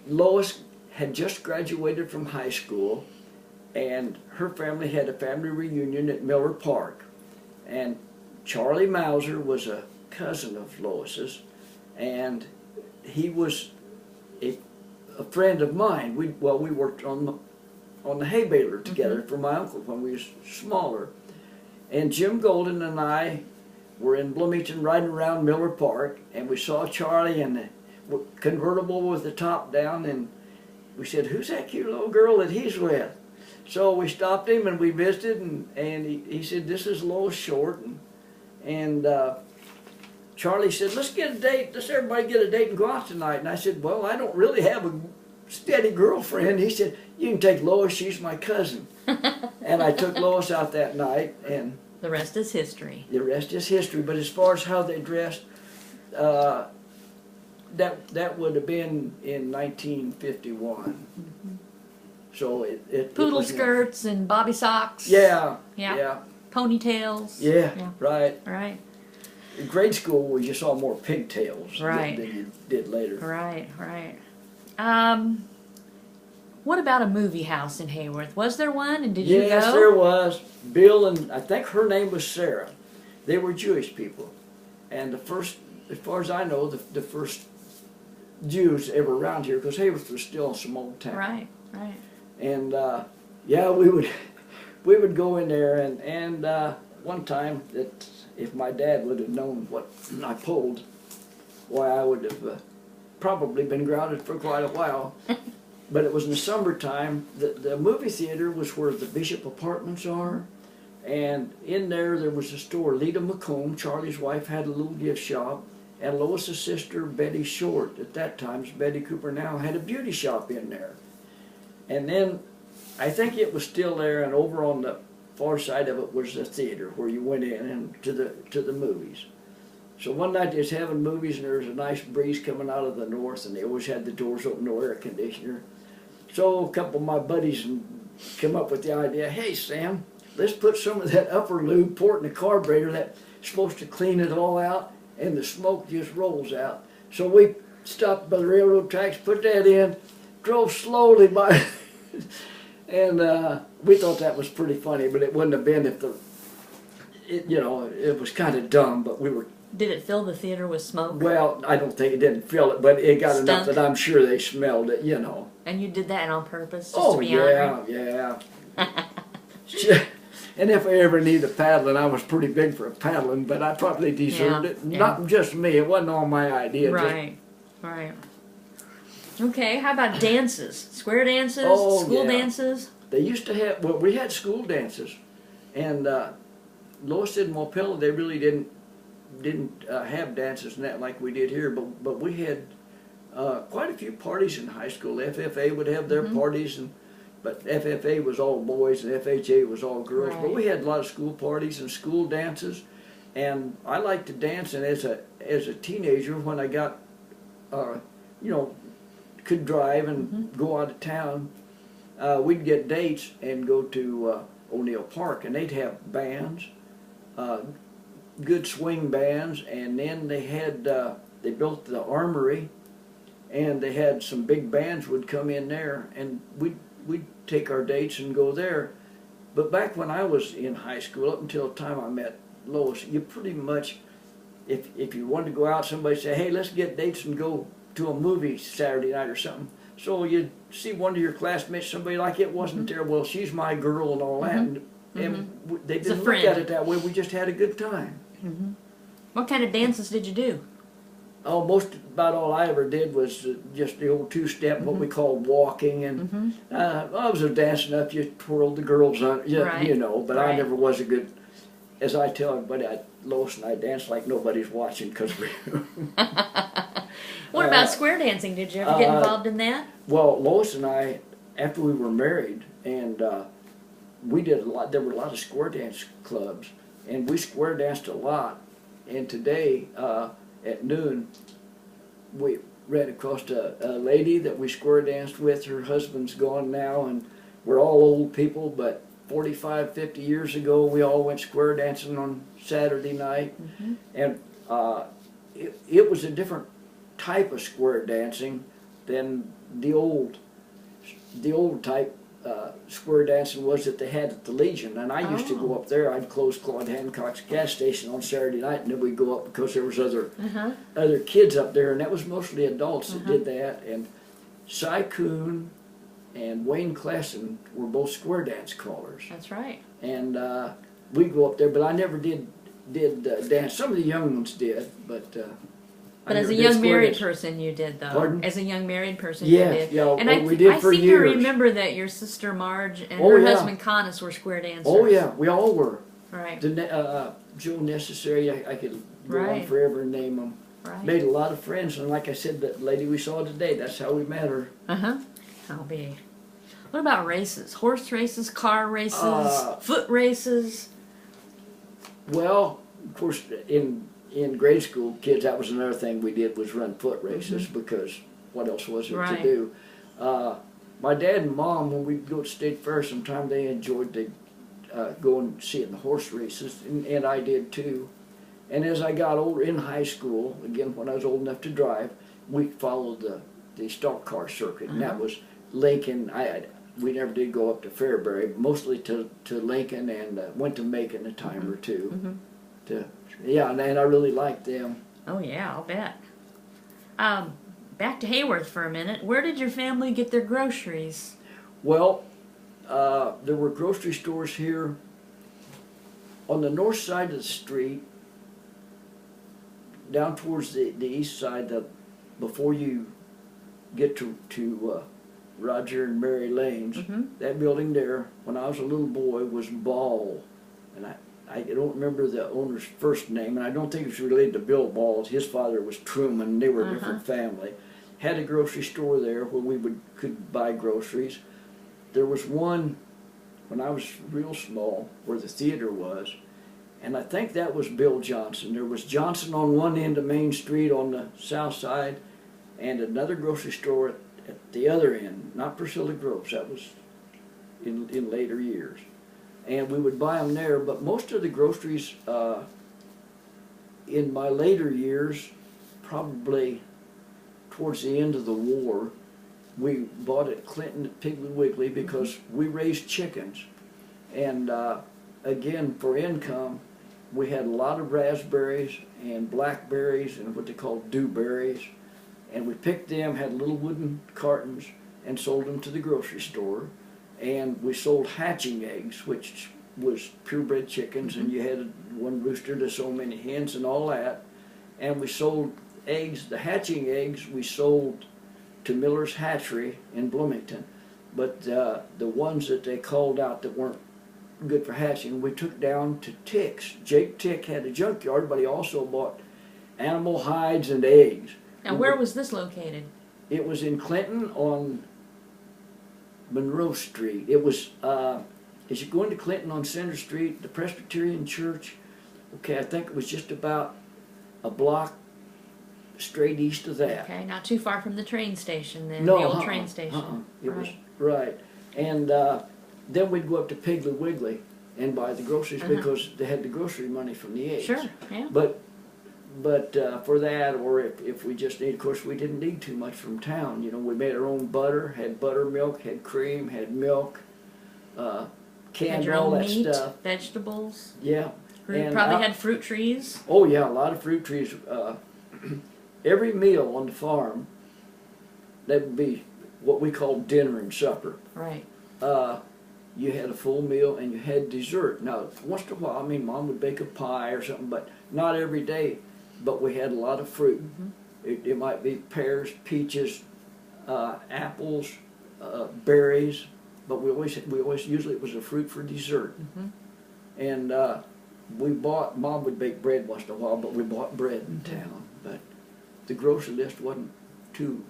Lois had just graduated from high school, and her family had a family reunion at Miller Park. And Charlie Mauser was a cousin of Lois's, and he was a friend of mine. We worked on the hay baler together for my uncle when we was smaller. And Jim Golden and I were in Bloomington riding around Miller Park, and we saw Charlie in the convertible with the top down, and we said, "Who's that cute little girl that he's with?" So we stopped him and we visited, and he said, "This is Lois Short." And Charlie said, "Let's get a date. Let's everybody get a date and go out tonight." And I said, "Well, I don't really have a steady girlfriend." He said, "You can take Lois. She's my cousin." And I took Lois out that night, and the rest is history. the rest is history. But as far as how they dressed, that would have been in 1951. So it Poodle was, skirts and bobby socks. Yeah. Ponytails. Yeah. Right. Right. In grade school, you saw more pigtails Right. than you did later. Right. What about a movie house in Hayworth? Was there one, and did you go? Yes, there was. Bill and I think her name was Sarah. They were Jewish people, and the first, as far as I know, the first Jews ever around here, because Hayworth was still a small town. Right. And we would go in there, and one time that if my dad would have known what I pulled, why I would have probably been grounded for quite a while. But it was in the summertime. The movie theater was where the Bishop Apartments are, and in there was a store. Lita McComb, Charlie's wife, had a little gift shop, and Lois's sister Betty Short, at that time Betty Cooper now, had a beauty shop in there. And then I think it was still there, and over on the far side of it was the theater where you went in and to the movies. So one night they was having movies, and there was a nice breeze coming out of the north, and they always had the doors open, no air conditioner. So a couple of my buddies came up with the idea, "Hey Sam, let's put some of that upper lube, pour it in the carburetor that's supposed to clean it all out, and the smoke just rolls out." So we stopped by the railroad tracks, put that in, drove slowly by, and we thought that was pretty funny, but it wouldn't have been if it was kind of dumb, but we were. Did it fill the theater with smoke? Well, I don't think it didn't fill it, but it got enough that I'm sure they smelled it, And you did that on purpose? Just Oh, to be yeah. And if I ever needed paddling, I was pretty big for paddling, but I probably deserved it. Yeah. Not just me, it wasn't all my idea. Right. Okay, how about dances? Square dances? Oh, school yeah. dances? They used to have, we had school dances, and Lois said in Wapella they really didn't have dances and that like we did here, but we had quite a few parties in high school. FFA would have their parties, but FFA was all boys and FHA was all girls. Right. But we had a lot of school parties and school dances, and I liked to dance. And as a teenager, when I got could drive and go out of town, we'd get dates and go to O'Neill Park, and they'd have bands. Good swing bands, and then they had they built the armory, and they had some big bands would come in there, and we'd take our dates and go there. But back when I was in high school, up until the time I met Lois, you pretty much, if you wanted to go out, somebody say, "Hey, let's get dates and go to a movie Saturday night or something." So you'd see one of your classmates, somebody like it wasn't there. Well, she's my girl and all that. And they didn't look at it that way. We just had a good time. What kind of dances did you do? Oh, about all I ever did was just the old two-step, what we called walking, and I was a dance enough. You twirled the girls on, but I never was a good. As I tell everybody, Lois and I danced like nobody's watching because we. What about square dancing? Did you ever get involved in that? Well, Lois and I, after we were married, and we did a lot. There were a lot of square dance clubs, and we square danced a lot. And today, at noon, we ran across a lady that we square danced with. Her husband's gone now, and we're all old people, but 45, 50 years ago, we all went square dancing on Saturday night. And it was a different type of square dancing than the old type square dancing was that they had at the Legion, and I used to go up there. I'd close Claude Hancock's gas station on Saturday night, and then we'd go up because there was other kids up there, and that was mostly adults that did that. And Cy Coon and Wayne Klassen were both square dance callers. That's right. And we'd go up there, but I never did dance. Some of the young ones did, but as a young married person, you did, though. Pardon? As a young married person, you did. Yeah, and we did for years. I seem to remember that your sister Marge and her husband Connis were square dancers. Oh yeah, we all were. Right. Joe Necessary, I could go on forever and name them. Right. Made a lot of friends, and like I said, that lady we saw today, that's how we met her. I'll be. What about races? Horse races, car races, foot races? Well, of course, in grade school, kids, that was another thing we did was run foot races because what else was there to do? My dad and mom, when we'd go to State Fair sometime, they enjoyed to go and see it in the horse races, and I did too. And as I got older in high school, again, when I was old enough to drive, we followed the stock car circuit, and that was Lincoln. We never did go up to Fairbury, mostly to Lincoln, and went to Macon a time or two. Yeah, and I really liked them. Oh yeah, I'll bet. Back to Hayworth for a minute. Where did your family get their groceries? Well, there were grocery stores here on the north side of the street, down towards the east side, before you get to Roger and Mary Lane's. That building there, when I was a little boy, was Ball, and I don't remember the owner's first name, and I don't think it was related to Bill Ball. His father was Truman. They were a different family. Had a grocery store there where we could buy groceries. There was one when I was real small where the theater was, and I think that was Bill Johnson. There was Johnson on one end of Main Street on the south side, and another grocery store at the other end. Not Priscilla Groves. That was in later years. And we would buy them there, but most of the groceries in my later years, probably towards the end of the war, we bought at Clinton at Piggly Wiggly because we raised chickens. And again, for income, we had a lot of raspberries and blackberries and what they call dewberries. And we picked them, had little wooden cartons, and sold them to the grocery store. And we sold hatching eggs, which was purebred chickens, and you had one rooster to so many hens and all that. And we sold eggs, the hatching eggs we sold to Miller's Hatchery in Bloomington. But the ones that they called out that weren't good for hatching, we took down to Tick's. Jake Tick had a junkyard, but he also bought animal hides and eggs. Now, where was this located? It was in Clinton on Monroe Street. It was, as you go into Clinton on Center Street, the Presbyterian Church, okay, I think it was just about a block straight east of that. Okay, not too far from the train station then, No, the old train station. It was, right. And then we'd go up to Piggly Wiggly and buy the groceries because they had the grocery money from the eggs. Sure, yeah. But for that, or if we just need, of course, we didn't need too much from town. You know, we made our own butter, had buttermilk, had cream, had milk, canned your all own that meat, stuff. vegetables. Yeah. You probably had fruit trees. Oh yeah, a lot of fruit trees. Every meal on the farm, that would be what we call dinner and supper. Right. You had a full meal and you had dessert. Now, once in a while, I mean, Mom would bake a pie or something, but not every day. But we had a lot of fruit. It might be pears, peaches, apples, berries, but we always usually it was a fruit for dessert. And Mom would bake bread once in a while, but we bought bread in town. But the grocery list wasn't too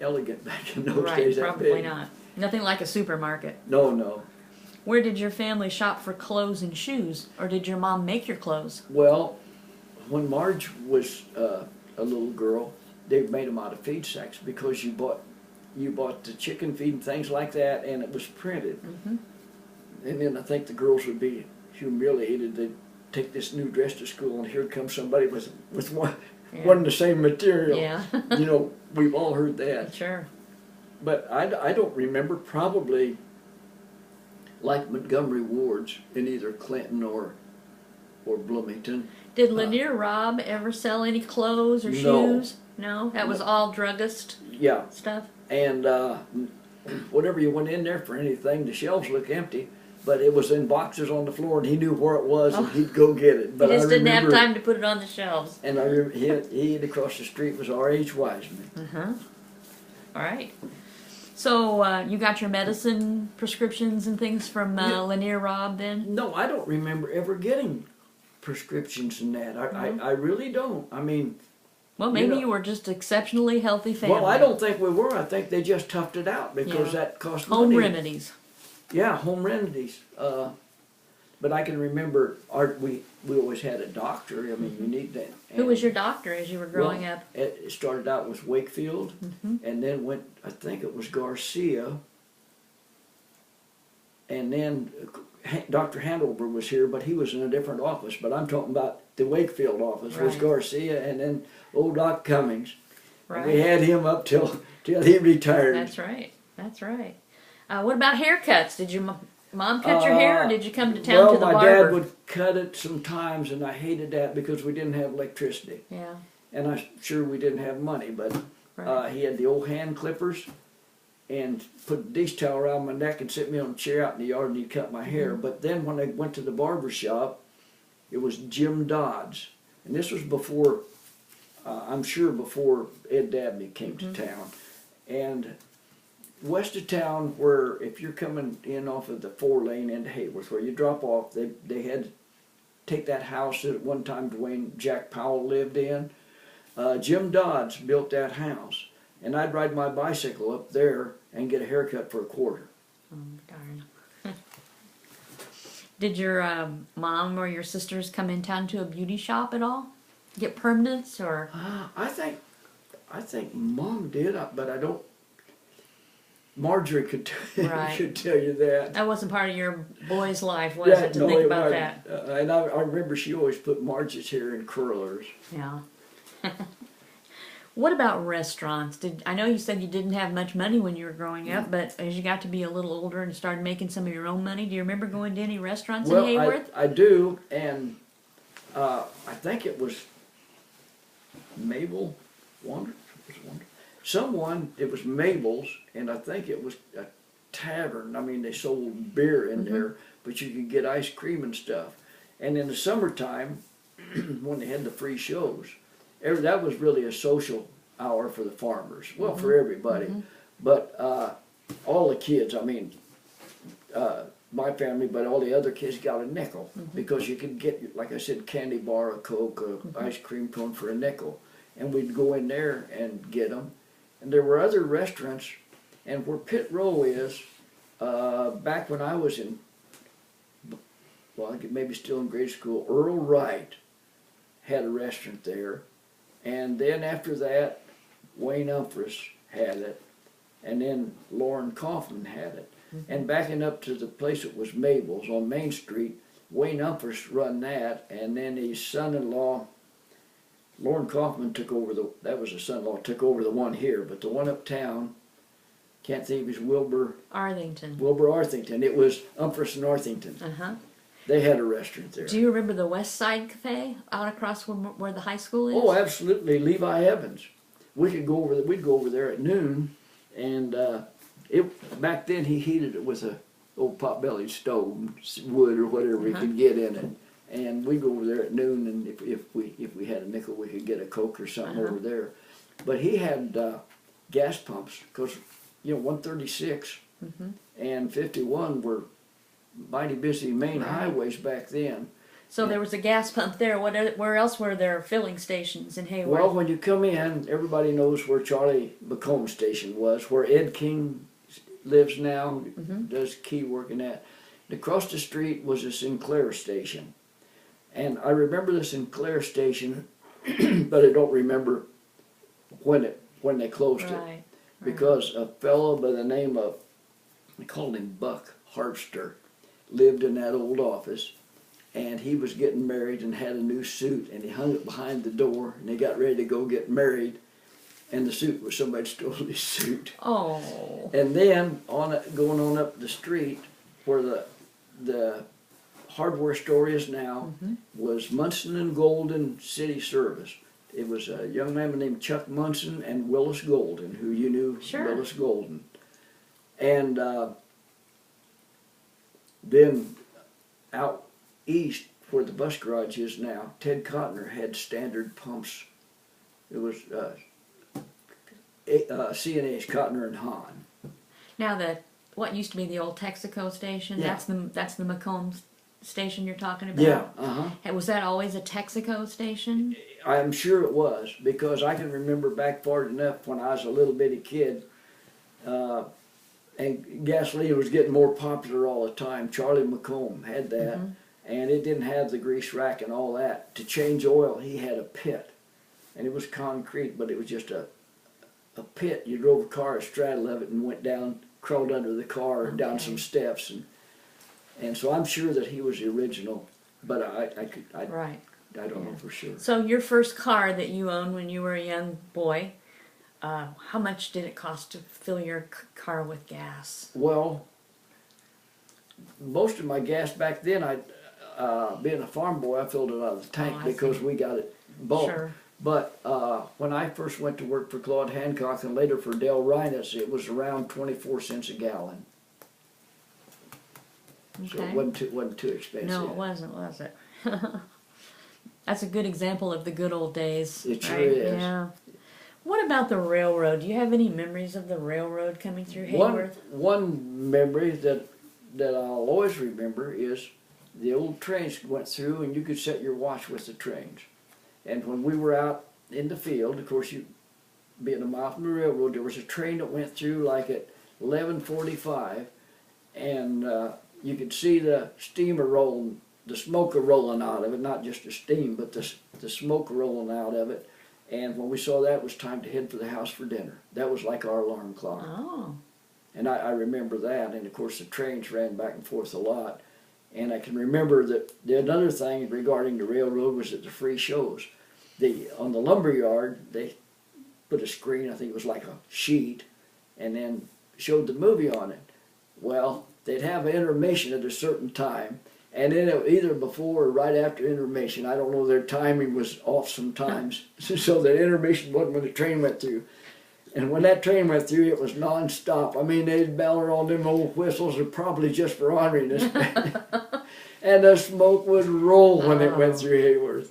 elegant back in those days. Right, probably not. Nothing like a supermarket. No, no. Where did your family shop for clothes and shoes, or did your mom make your clothes? Well, when Marge was a little girl, they made them out of feed sacks because you bought the chicken feed and things like that, and it was printed. And then I think the girls would be humiliated. They'd take this new dress to school, and here comes somebody with one of the same material. Yeah. You know, we've all heard that. Sure. But I don't remember. Probably like Montgomery wards in either Clinton or Bloomington. Did Lanier Robb ever sell any clothes or No. shoes? No? That was all druggist Yeah, stuff? and whatever you went in there for anything, the shelves looked empty, but it was in boxes on the floor, and he knew where it was, and he'd go get it. But He just I didn't have remember, time to put it on the shelves. and I remember he across the street was R.H. Wiseman. Uh-huh. All right. So you got your medicine prescriptions and things from Lanier Robb then? No, I don't remember ever getting prescriptions in that. I really don't. I mean, Well, maybe know- you were just exceptionally healthy family. well, I don't think we were. I think they just toughed it out because that cost Home money. remedies. Yeah, home remedies. But I can remember we always had a doctor. I mean, you need that. Who was your doctor as you were growing up? It started out with Wakefield, and then went. I think it was Garcia, and then Dr. Handover was here, but he was in a different office. But I'm talking about the Wakefield office was Right. Garcia, and then old Doc Cummings. And we Right. had him up till he retired. That's right. That's right. What about haircuts? Did your mom cut your hair, or did you come to town to the my barber? dad would cut it sometimes, and I hated that because we didn't have electricity, Yeah. and I'm sure we didn't have money. But Right. he had the old hand clippers, and put a dish towel around my neck and sit me on a chair out in the yard, and he'd cut my hair. But then when I went to the barber shop, it was Jim Dodds, and this was before, I'm sure before Ed Dabney came to town, and west of town, where if you're coming in off of the 4-lane into Hayworth, where you drop off, they had to take that house that at one time Dwayne Jack Powell lived in. Jim Dodds built that house, and I'd ride my bicycle up there and get a haircut for $0.25. Oh, darn. Did your mom or your sisters come in town to a beauty shop at all? Get permanents or? I think Mom did, but I don't. Marjorie could Right. could tell you that. That wasn't part of your boy's life, was it, to no, think it about wasn't. that? And I remember she always put Marge's hair in curlers. Yeah. What about restaurants? I know you said you didn't have much money when you were growing up, but as you got to be a little older and started making some of your own money, do you remember going to any restaurants in Hayworth? I do, and I think it was Mabel Wonder. Someone, it was Mabel's, and I think it was a tavern. I mean, they sold beer in there, but you could get ice cream and stuff. And in the summertime, when they had the free shows, that was really a social hour for the farmers. Well, for everybody. But all the kids, I mean, my family, but all the other kids got a nickel because you could get, like I said, candy bar, a Coke, a ice cream cone for a nickel. And we'd go in there and get them. And there were other restaurants, and where Pit Row is, back when I was in, well, I could maybe still in grade school, Earl Wright had a restaurant there. And then after that, Wayne Umphris had it, and then Lauren Kaufman had it. And backing up to the place that was Mabel's on Main Street, Wayne Umphris run that, and then his son-in-law, Lauren Kaufman took over that was his son-in-law, took over the one here, but the one uptown, can't think of his Wilbur Arthington. It was Umphris and Arthington. They had a restaurant there. Do you remember the West Side Cafe out across where the high school is? Oh, absolutely, Levi Evans. We'd go over there at noon, and back then he heated it with a old pot-bellied stove, wood or whatever he could get in it. And we'd go over there at noon, and if we had a nickel, we could get a Coke or something over there. But he had gas pumps, because 136 and 51 were mighty busy main highways back then. So there was a gas pump there. Where else were there filling stations in Hayworth? Well, when you come in, everybody knows where Charlie McComb Station was, where Ed King lives now, does key work in that. Across the street was a Sinclair station. And I remember the Sinclair station, but I don't remember when they closed it. Because a fellow by the name of, they called him Buck Harpster, lived in that old office, and he was getting married and had a new suit, and he hung it behind the door, and they got ready to go get married, and the suit was, somebody stole his suit. Oh. And then going on up the street where the the hardware store is now, was Munson and Golden City Service. It was a young man named Chuck Munson and Willis Golden, who you knew, Sure. Willis Golden. And then out east, where the bus garage is now, Ted Cotner had standard pumps. It was C&H, Cotner and Hahn. Now what used to be the old Texaco Station, Yeah. that's the Macomb station you're talking about? Yeah, Was that always a Texaco station? I'm sure it was, because I can remember back far enough when I was a little bitty kid, and gasoline was getting more popular all the time. Charlie Macomb had that, and it didn't have the grease rack and all that. To change oil, he had a pit, and it was concrete, but it was just a pit. You drove a car, a straddle of it, and went down, crawled under the car, and down some steps, and so I'm sure that he was the original, but Right. I don't know for sure. So your first car that you owned when you were a young boy, how much did it cost to fill your car with gas? Well, most of my gas back then, being a farm boy, I filled it out of the tank because we got it bulk. Sure. But when I first went to work for Claude Hancock and later for Dale Reines, it was around 24 cents a gallon. So Okay. it wasn't too expensive. No, it wasn't, was it? That's a good example of the good old days. It sure right? is. Yeah. What about the railroad? Do you have any memories of the railroad coming through Hayworth? One memory that I'll always remember is the old trains went through and you could set your watch with the trains. And when we were out in the field, of course, being a mile from the railroad, there was a train that went through like at 11:45, and you could see the steamer rolling, the smoke rolling out of it, not just the steam, but the smoke rolling out of it. And when we saw that, it was time to head for the house for dinner. That was like our alarm clock. Oh. And I remember that, and of course the trains ran back and forth a lot. And I can remember that another thing regarding the railroad was that the free shows. On the lumber yard, they put a screen, I think it was like a sheet, and then showed the movie on it. Well, they'd have an intermission at a certain time, and then either before or right after intermission. I don't know, their timing was off sometimes, so the intermission wasn't when the train went through. And when that train went through, it was non-stop. I mean, they'd bell on them old whistles, and probably just for honoring us. And the smoke would roll when it went through Hayworth.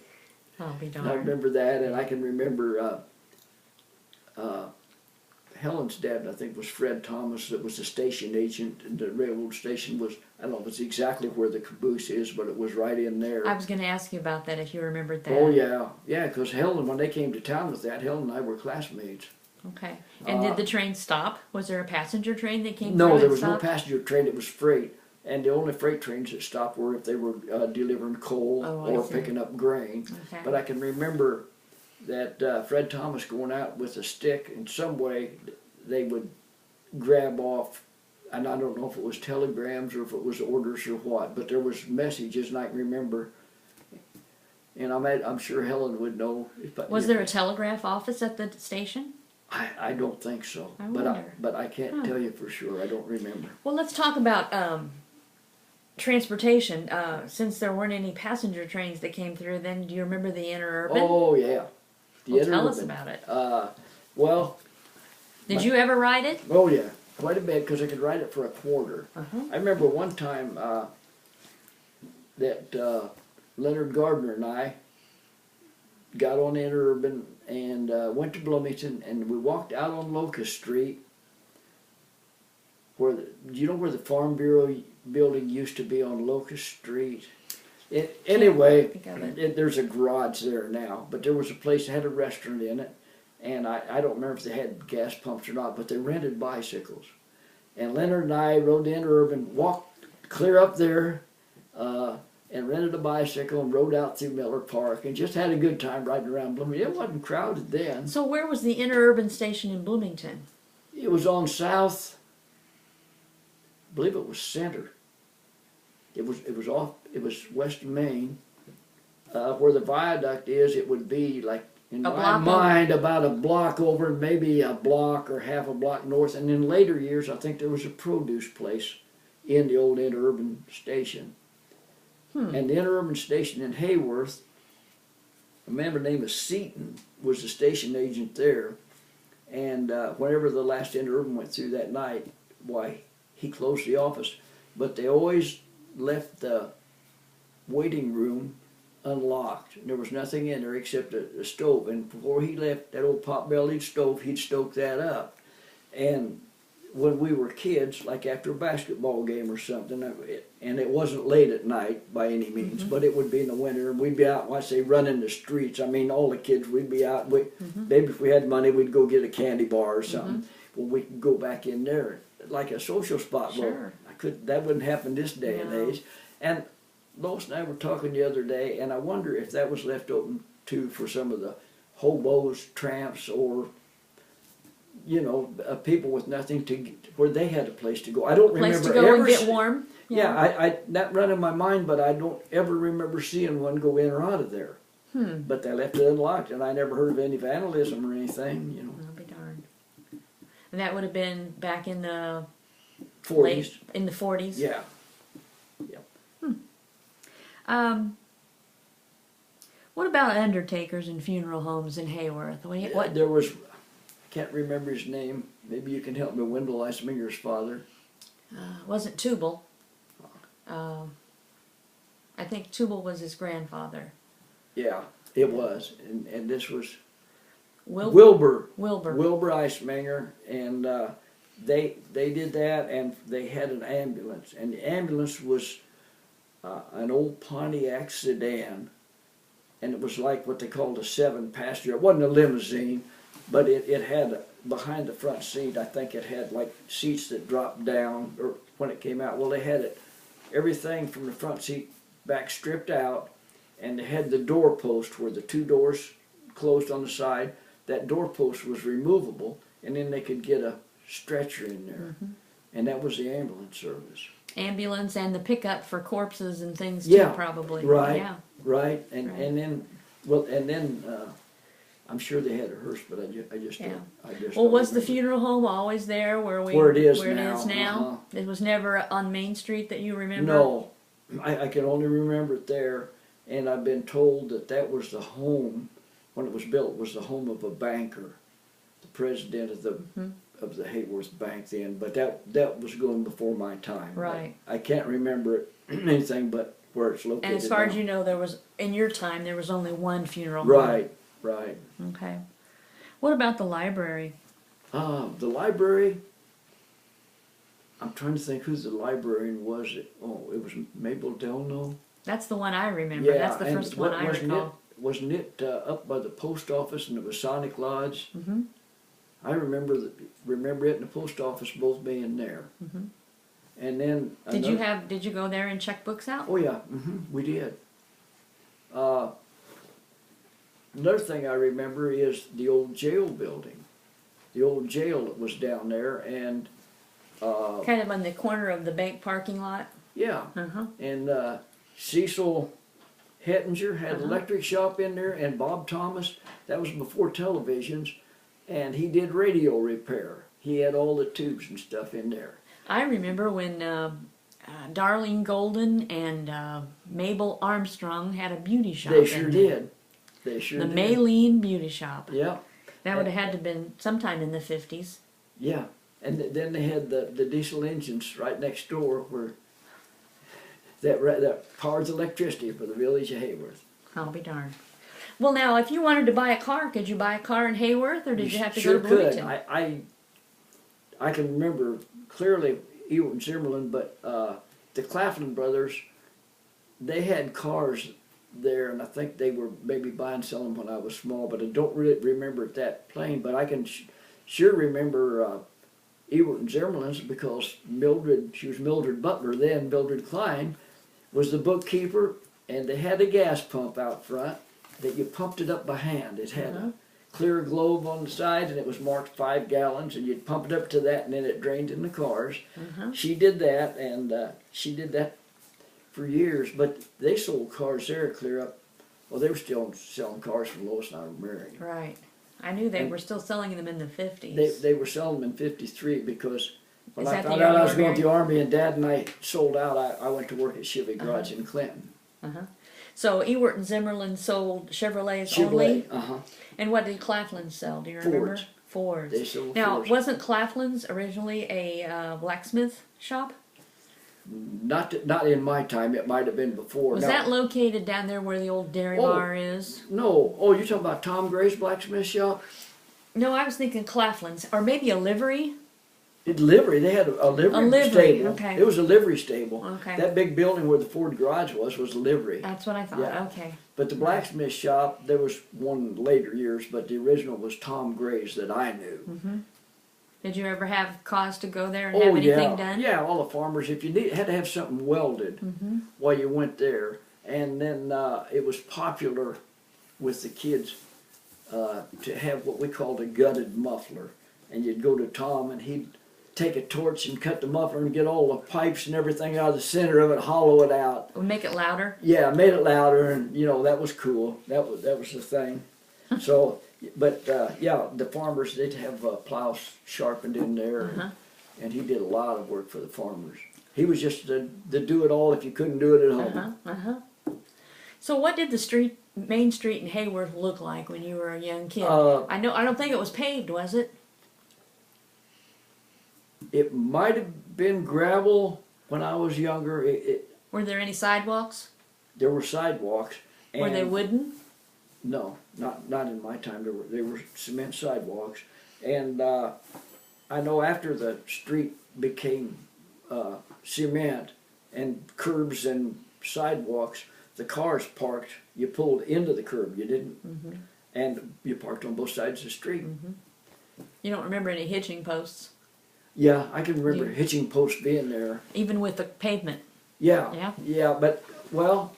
I'll be I darned. remember that, and I can remember Helen's dad, I think, was Fred Thomas, that was the station agent, and the railroad station was, I don't know if it's exactly where the caboose is, but it was right in there. I was going to ask you about that if you remembered that. Oh, yeah. Yeah, because Helen, when they came to town with that, Helen and I were classmates. Okay. And did the train stop? Was there a passenger train that came No, through there and was no stopped? passenger train, it was freight. And the only freight trains that stopped were if they were delivering coal Oh, I or see. picking up grain. Okay. But I can remember that Fred Thomas going out with a stick, in some way they would grab off, and I don't know if it was telegrams or if it was orders or what, but there was messages, and I can remember, and I'm sure Helen would know. Was there a telegraph office at the station? I don't think so, I but wonder. I can't tell you for sure. I don't remember. Well, let's talk about transportation. Since there weren't any passenger trains that came through, then do you remember the interurban? Oh yeah, Well, tell us interurban. about it. Well, Did you ever ride it? oh yeah, quite a bit, because I could ride it for a quarter. I remember one time that Leonard Gardner and I got on the interurban and went to Bloomington, and we walked out on Locust Street, do you know where the Farm Bureau building used to be on Locust Street? Anyway, think of it. there's a garage there now, but there was a place that had a restaurant in it, and I don't remember if they had gas pumps or not, but they rented bicycles. And Leonard and I rode the interurban, walked clear up there, and rented a bicycle and rode out through Miller Park and just had a good time riding around Bloomington. It wasn't crowded then. So where was the interurban station in Bloomington? It was on South, I believe it was Center. It was west of Main. Where the viaduct is, it would be like, in my mind, about a block over, maybe a block or half a block north. And in later years, I think there was a produce place in the old interurban station. Hmm. And the interurban station in Hayworth, a man by the name of Seaton was the station agent there. And whenever the last interurban went through that night, why, he closed the office. But they always left the waiting room unlocked. There was nothing in there except a stove. And before he left, that old pot-bellied stove, he'd stoke that up. And when we were kids, like after a basketball game or something, and it wasn't late at night by any means, but it would be in the winter, and we'd be out, when I say running the streets, I mean all the kids, we'd be out, maybe if we had money, we'd go get a candy bar or something. Well, we could go back in there, like a social spot. Sure. Well, that wouldn't happen this day and No. age. And Lois and I were talking the other day, and I wonder if that was left open too for some of the hobos, tramps, or people with nothing to get, where they had a place to go. I don't Place remember to go ever and get warm. Yeah, I that run in my mind, but I don't ever remember seeing one go in or out of there. But they left it unlocked, and I never heard of any vandalism or anything. I'll be darned. And that would have been back in the 40s. in the 40s. Yeah. What about undertakers and funeral homes in Hayworth? What? There was, can't remember his name. Maybe you can help me. Wendell Eisminger's father. Wasn't Tubal. I think Tubal was his grandfather. Yeah, it was, and this was Wilbur. Wilbur Eisminger, and they did that, and they had an ambulance, and the ambulance was an old Pontiac sedan, and it was like what they called a 7-passenger. It wasn't a limousine, but it had behind the front seat, I think it had like seats that dropped down, or when it came out, well, they had everything from the front seat back stripped out, and they had the doorpost where the two doors closed on the side. That doorpost was removable, and then they could get a stretcher in there, and that was the ambulance service. Ambulance and the pickup for corpses and things Yeah, too, probably. right, Yeah. right, Right. and then I'm sure they had a hearse, but I just Yeah. don't Well, was the remember. funeral home always there where Where it is It now, is now? It was never on Main Street that you remember? No, I can only remember it there, and I've been told that was the home, when it was built, was the home of a banker, the president of the Hayworth Bank then, but that was going before my time. Right. I can't remember anything but where it's located. And as far as now. you know, in your time, there was only one funeral home. Right, right. Okay. What about the library? The library, I'm trying to think who the librarian was. It was Mabel Delno. That's the one I remember. Yeah, That's the and first one I recall. Wasn't it up by the post office and the Masonic Lodge? Mm-hmm. I remember it and the post office both being there. Mm-hmm. And then Did you go there and check books out? Oh yeah, we did. Another thing I remember is the old jail building. The old jail that was down there, and Kind of on the corner of the bank parking lot. yeah, Uh-huh. and Cecil Hettinger had an electric shop in there, and Bob Thomas, that was before televisions, and he did radio repair. He had all the tubes and stuff in there. I remember when Darlene Golden and Mabel Armstrong had a beauty shop. They sure in there. did. They sure The did. Maylene Beauty Shop. Yeah. That would have had to have been sometime in the 50s. Yeah. And then they had the diesel engines right next door where that powers electricity for the village of Hayworth. I'll be darned. Well, now, if you wanted to buy a car, could you buy a car in Hayworth, or did you have to sure go to Bloomington? could. I can remember clearly Ewart and Zimmerlin, but the Claflin brothers, they had cars there, and I think they were maybe buying and selling when I was small, but I don't really remember it that plain. But I can sure remember Ewart and Zimmerlin's, because she was Mildred Butler then, Mildred Klein was the bookkeeper, and they had a gas pump out front that you pumped it up by hand. It had a clear globe on the side, and it was marked 5 gallons, and you'd pump it up to that, and then it drained in the cars. She did that, and she did that for years, but they sold cars there clear up. Well, they were still selling cars when Lois and I were married. Right. I knew they were still selling them in the 50s. They were selling them in 53 because When Is I that the found year out you I was were going to married? the Army and Dad and I sold out, I went to work at Chevy Garage in Clinton. So Ewart and Zimmerlin sold Chevrolets Chevrolet, only? uh-huh. And what did Claflin sell? Do you remember? Fords. Fords. They sold Now, Fords. wasn't Claflin's originally a blacksmith shop? Not in my time. It might have been before. Was Now, that located down there where the old dairy Oh. bar is? No. Oh, you're talking about Tom Gray's blacksmith shop? No, I was thinking Claflin's. Or maybe a livery? Livery. They had a livery, livery, stable. okay. It was a livery stable. Okay. That big building where the Ford garage was a livery. That's what I thought. Yeah. Okay. But the blacksmith shop, there was one later years, but the original was Tom Gray's that I knew. Did you ever have cause to go there and have anything done? Yeah, all the farmers, if you had to have something welded while you went there. And then it was popular with the kids to have what we called a gutted muffler. And you'd go to Tom and he'd take a torch and cut the muffler and get all the pipes and everything out of the center of it, hollow it out. Would make it louder? Yeah, made it louder, and that was cool. That was the thing. So, but yeah, the farmers did have plows sharpened in there, and he did a lot of work for the farmers. He was just the do it all if you couldn't do it at home. So what did the main street in Hayworth look like when you were a young kid? I don't think it was paved, was it? It might have been gravel when I was younger. Were there any sidewalks? There were sidewalks. Were they wooden? No, not in my time. They were cement sidewalks, and I know after the street became cement and curbs and sidewalks, the cars parked. You pulled into the curb. You didn't, and you parked on both sides of the street. You don't remember any hitching posts? Yeah, I can remember hitching posts being there. Even with the pavement? Yeah, but well,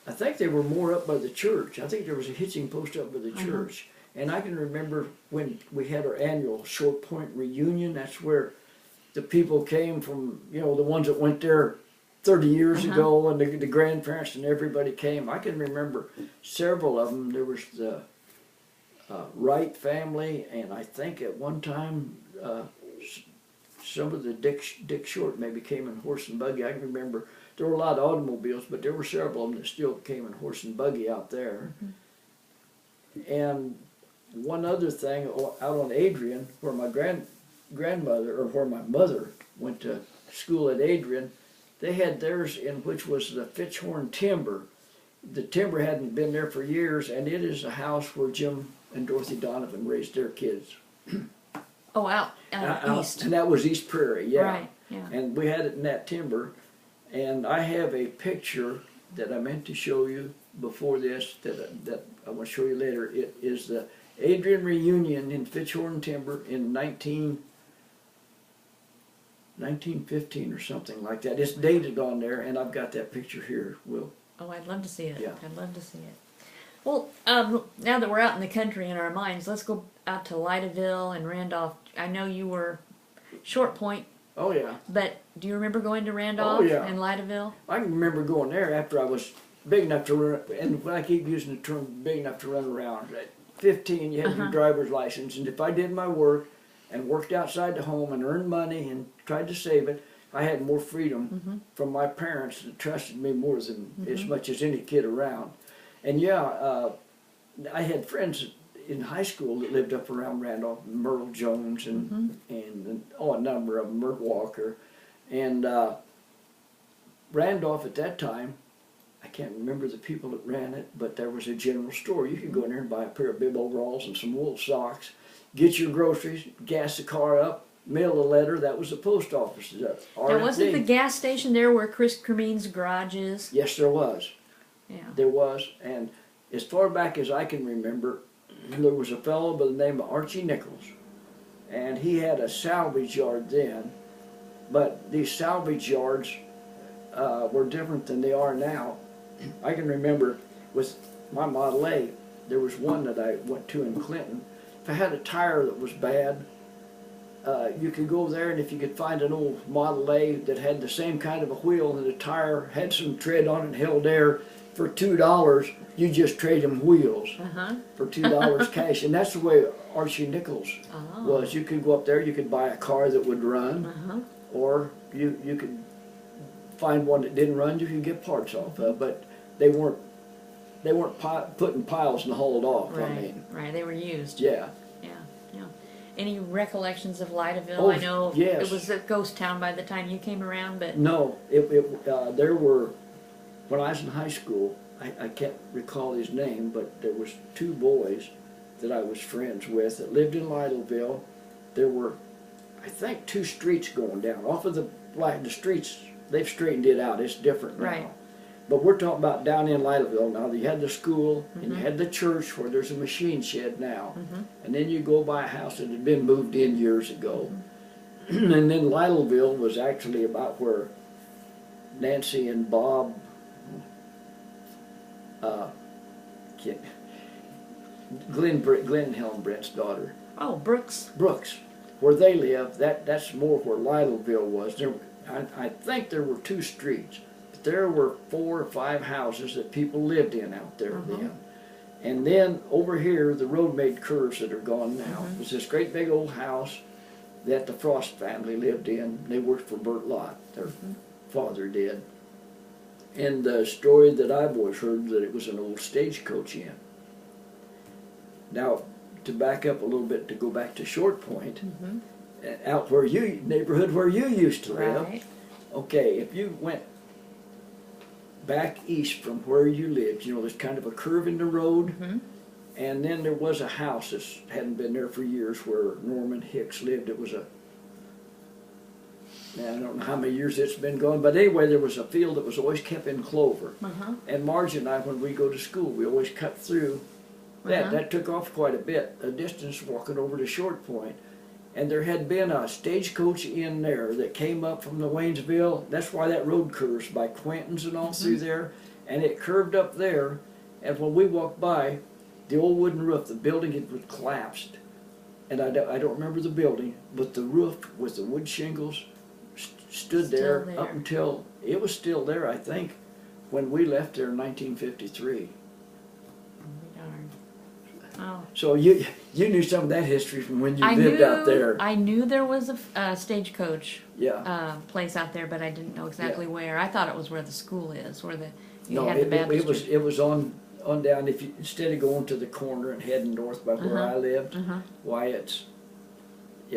I think they were more up by the church. I think there was a hitching post up by the church. And I can remember when we had our annual Short Point reunion, that's where the people came from, the ones that went there 30 years ago, and the grandparents and everybody came. I can remember several of them. There was the Wright family, and I think at one time some of the Dick Short maybe came in horse and buggy. I can remember there were a lot of automobiles, but there were several of them that still came in horse and buggy out there. And one other thing, out on Adrian, where my grandmother, or where my mother went to school at Adrian, they had theirs in which was the Fitchhorn Timber. The timber hadn't been there for years, and it is a house where Jim and Dorothy Donovan raised their kids. Oh, out east. And that was East Prairie, yeah. Right, yeah. And we had it in that timber. And I have a picture that I meant to show you before this that I want to show you later. It is the Adrian reunion in Fitchhorn Timber in 1915 or something like that. It's dated on there, and I've got that picture here, Will. Oh, I'd love to see it. Yeah. I'd love to see it. Well, now that we're out in the country in our minds, let's go out to Lydaville and Randolph. I know you were Short Point. Oh, yeah. But do you remember going to Randolph and Lydaville? I can remember going there after I was big enough to run, and when I keep using the term big enough to run around. At 15, you had your driver's license, and if I did my work and worked outside the home and earned money and tried to save it, I had more freedom from my parents that trusted me more than as much as any kid around. And I had friends in high school that lived up around Randolph, Merle Jones and a number of them, Mert Walker. And Randolph at that time, I can't remember the people that ran it, but there was a general store. You could go in there and buy a pair of bib overalls and some wool socks, get your groceries, gas the car up, mail a letter. That was the post office. Now, wasn't the gas station there where Chris Cremeen's garage is? Yes, there was. Yeah. There was. And as far back as I can remember, there was a fellow by the name of Archie Nichols, and he had a salvage yard then, but these salvage yards were different than they are now. I can remember with my Model A, there was one that I went to in Clinton. If I had a tire that was bad, you could go there, and if you could find an old Model A that had the same kind of a wheel and the tire had some tread on it and held air, for $2, you just trade them wheels for $2 cash, and that's the way Archie Nichols was. You could go up there, you could buy a car that would run, or you could find one that didn't run. You could get parts off of, but they weren't putting piles and hauled off. Right, I mean, right. They were used. yeah. Any recollections of Lyteville? Oh, I know yes. it was a ghost town by the time you came around, but No, there were, when I was in high school, I can't recall his name, but there was 2 boys that I was friends with that lived in Lyteville. There were, I think, 2 streets going down. Off of the streets, they've straightened it out. It's different now. Right. But we're talking about down in Lyteville. Now, you had the school, and you had the church where there's a machine shed now. And then you go by a house that had been moved in years ago. And then Lyteville was actually about where Nancy and Bob, Glenn Helmbrandt's daughter. oh, Brooks. Brooks, where they live, that's more where Lyteville was. I think there were 2 streets. There were 4 or 5 houses that people lived in out there then. And then over here, the road made curves that are gone now. It was this great big old house that the Frost family lived in. They worked for Bert Lott, their father did. And the story that I've always heard that it was an old stagecoach inn. Now, to back up a little bit, to go back to Short Point, out where neighborhood where you used to live. Right. Okay, if you went back east from where you lived, there's kind of a curve in the road, and then there was a house that hadn't been there for years where Norman Hicks lived. It was I don't know how many years it's been gone, but anyway, there was a field that was always kept in clover. And Marge and I, when we go to school, we always cut through that. That took off quite a distance walking over to Short Point. And there had been a stagecoach in there that came up from the Waynesville. That's why that road curves by Quentin's and all through there. And it curved up there. And when we walked by, the old wooden roof, the building had collapsed. And I don't remember the building, but the roof with the wood shingles stood there up until, it was still there, I think, when we left there in 1953. Oh. So you knew some of that history from when you lived out there. I knew there was a stagecoach place out there, but I didn't know exactly where. I thought it was where the school is, where the it was on down. If you, instead of going to the corner and heading north by where I lived, why it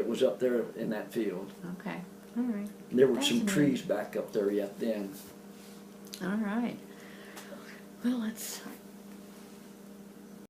was up there in that field. Okay, all right. And there were some trees back up there yet then. All right. Well, let's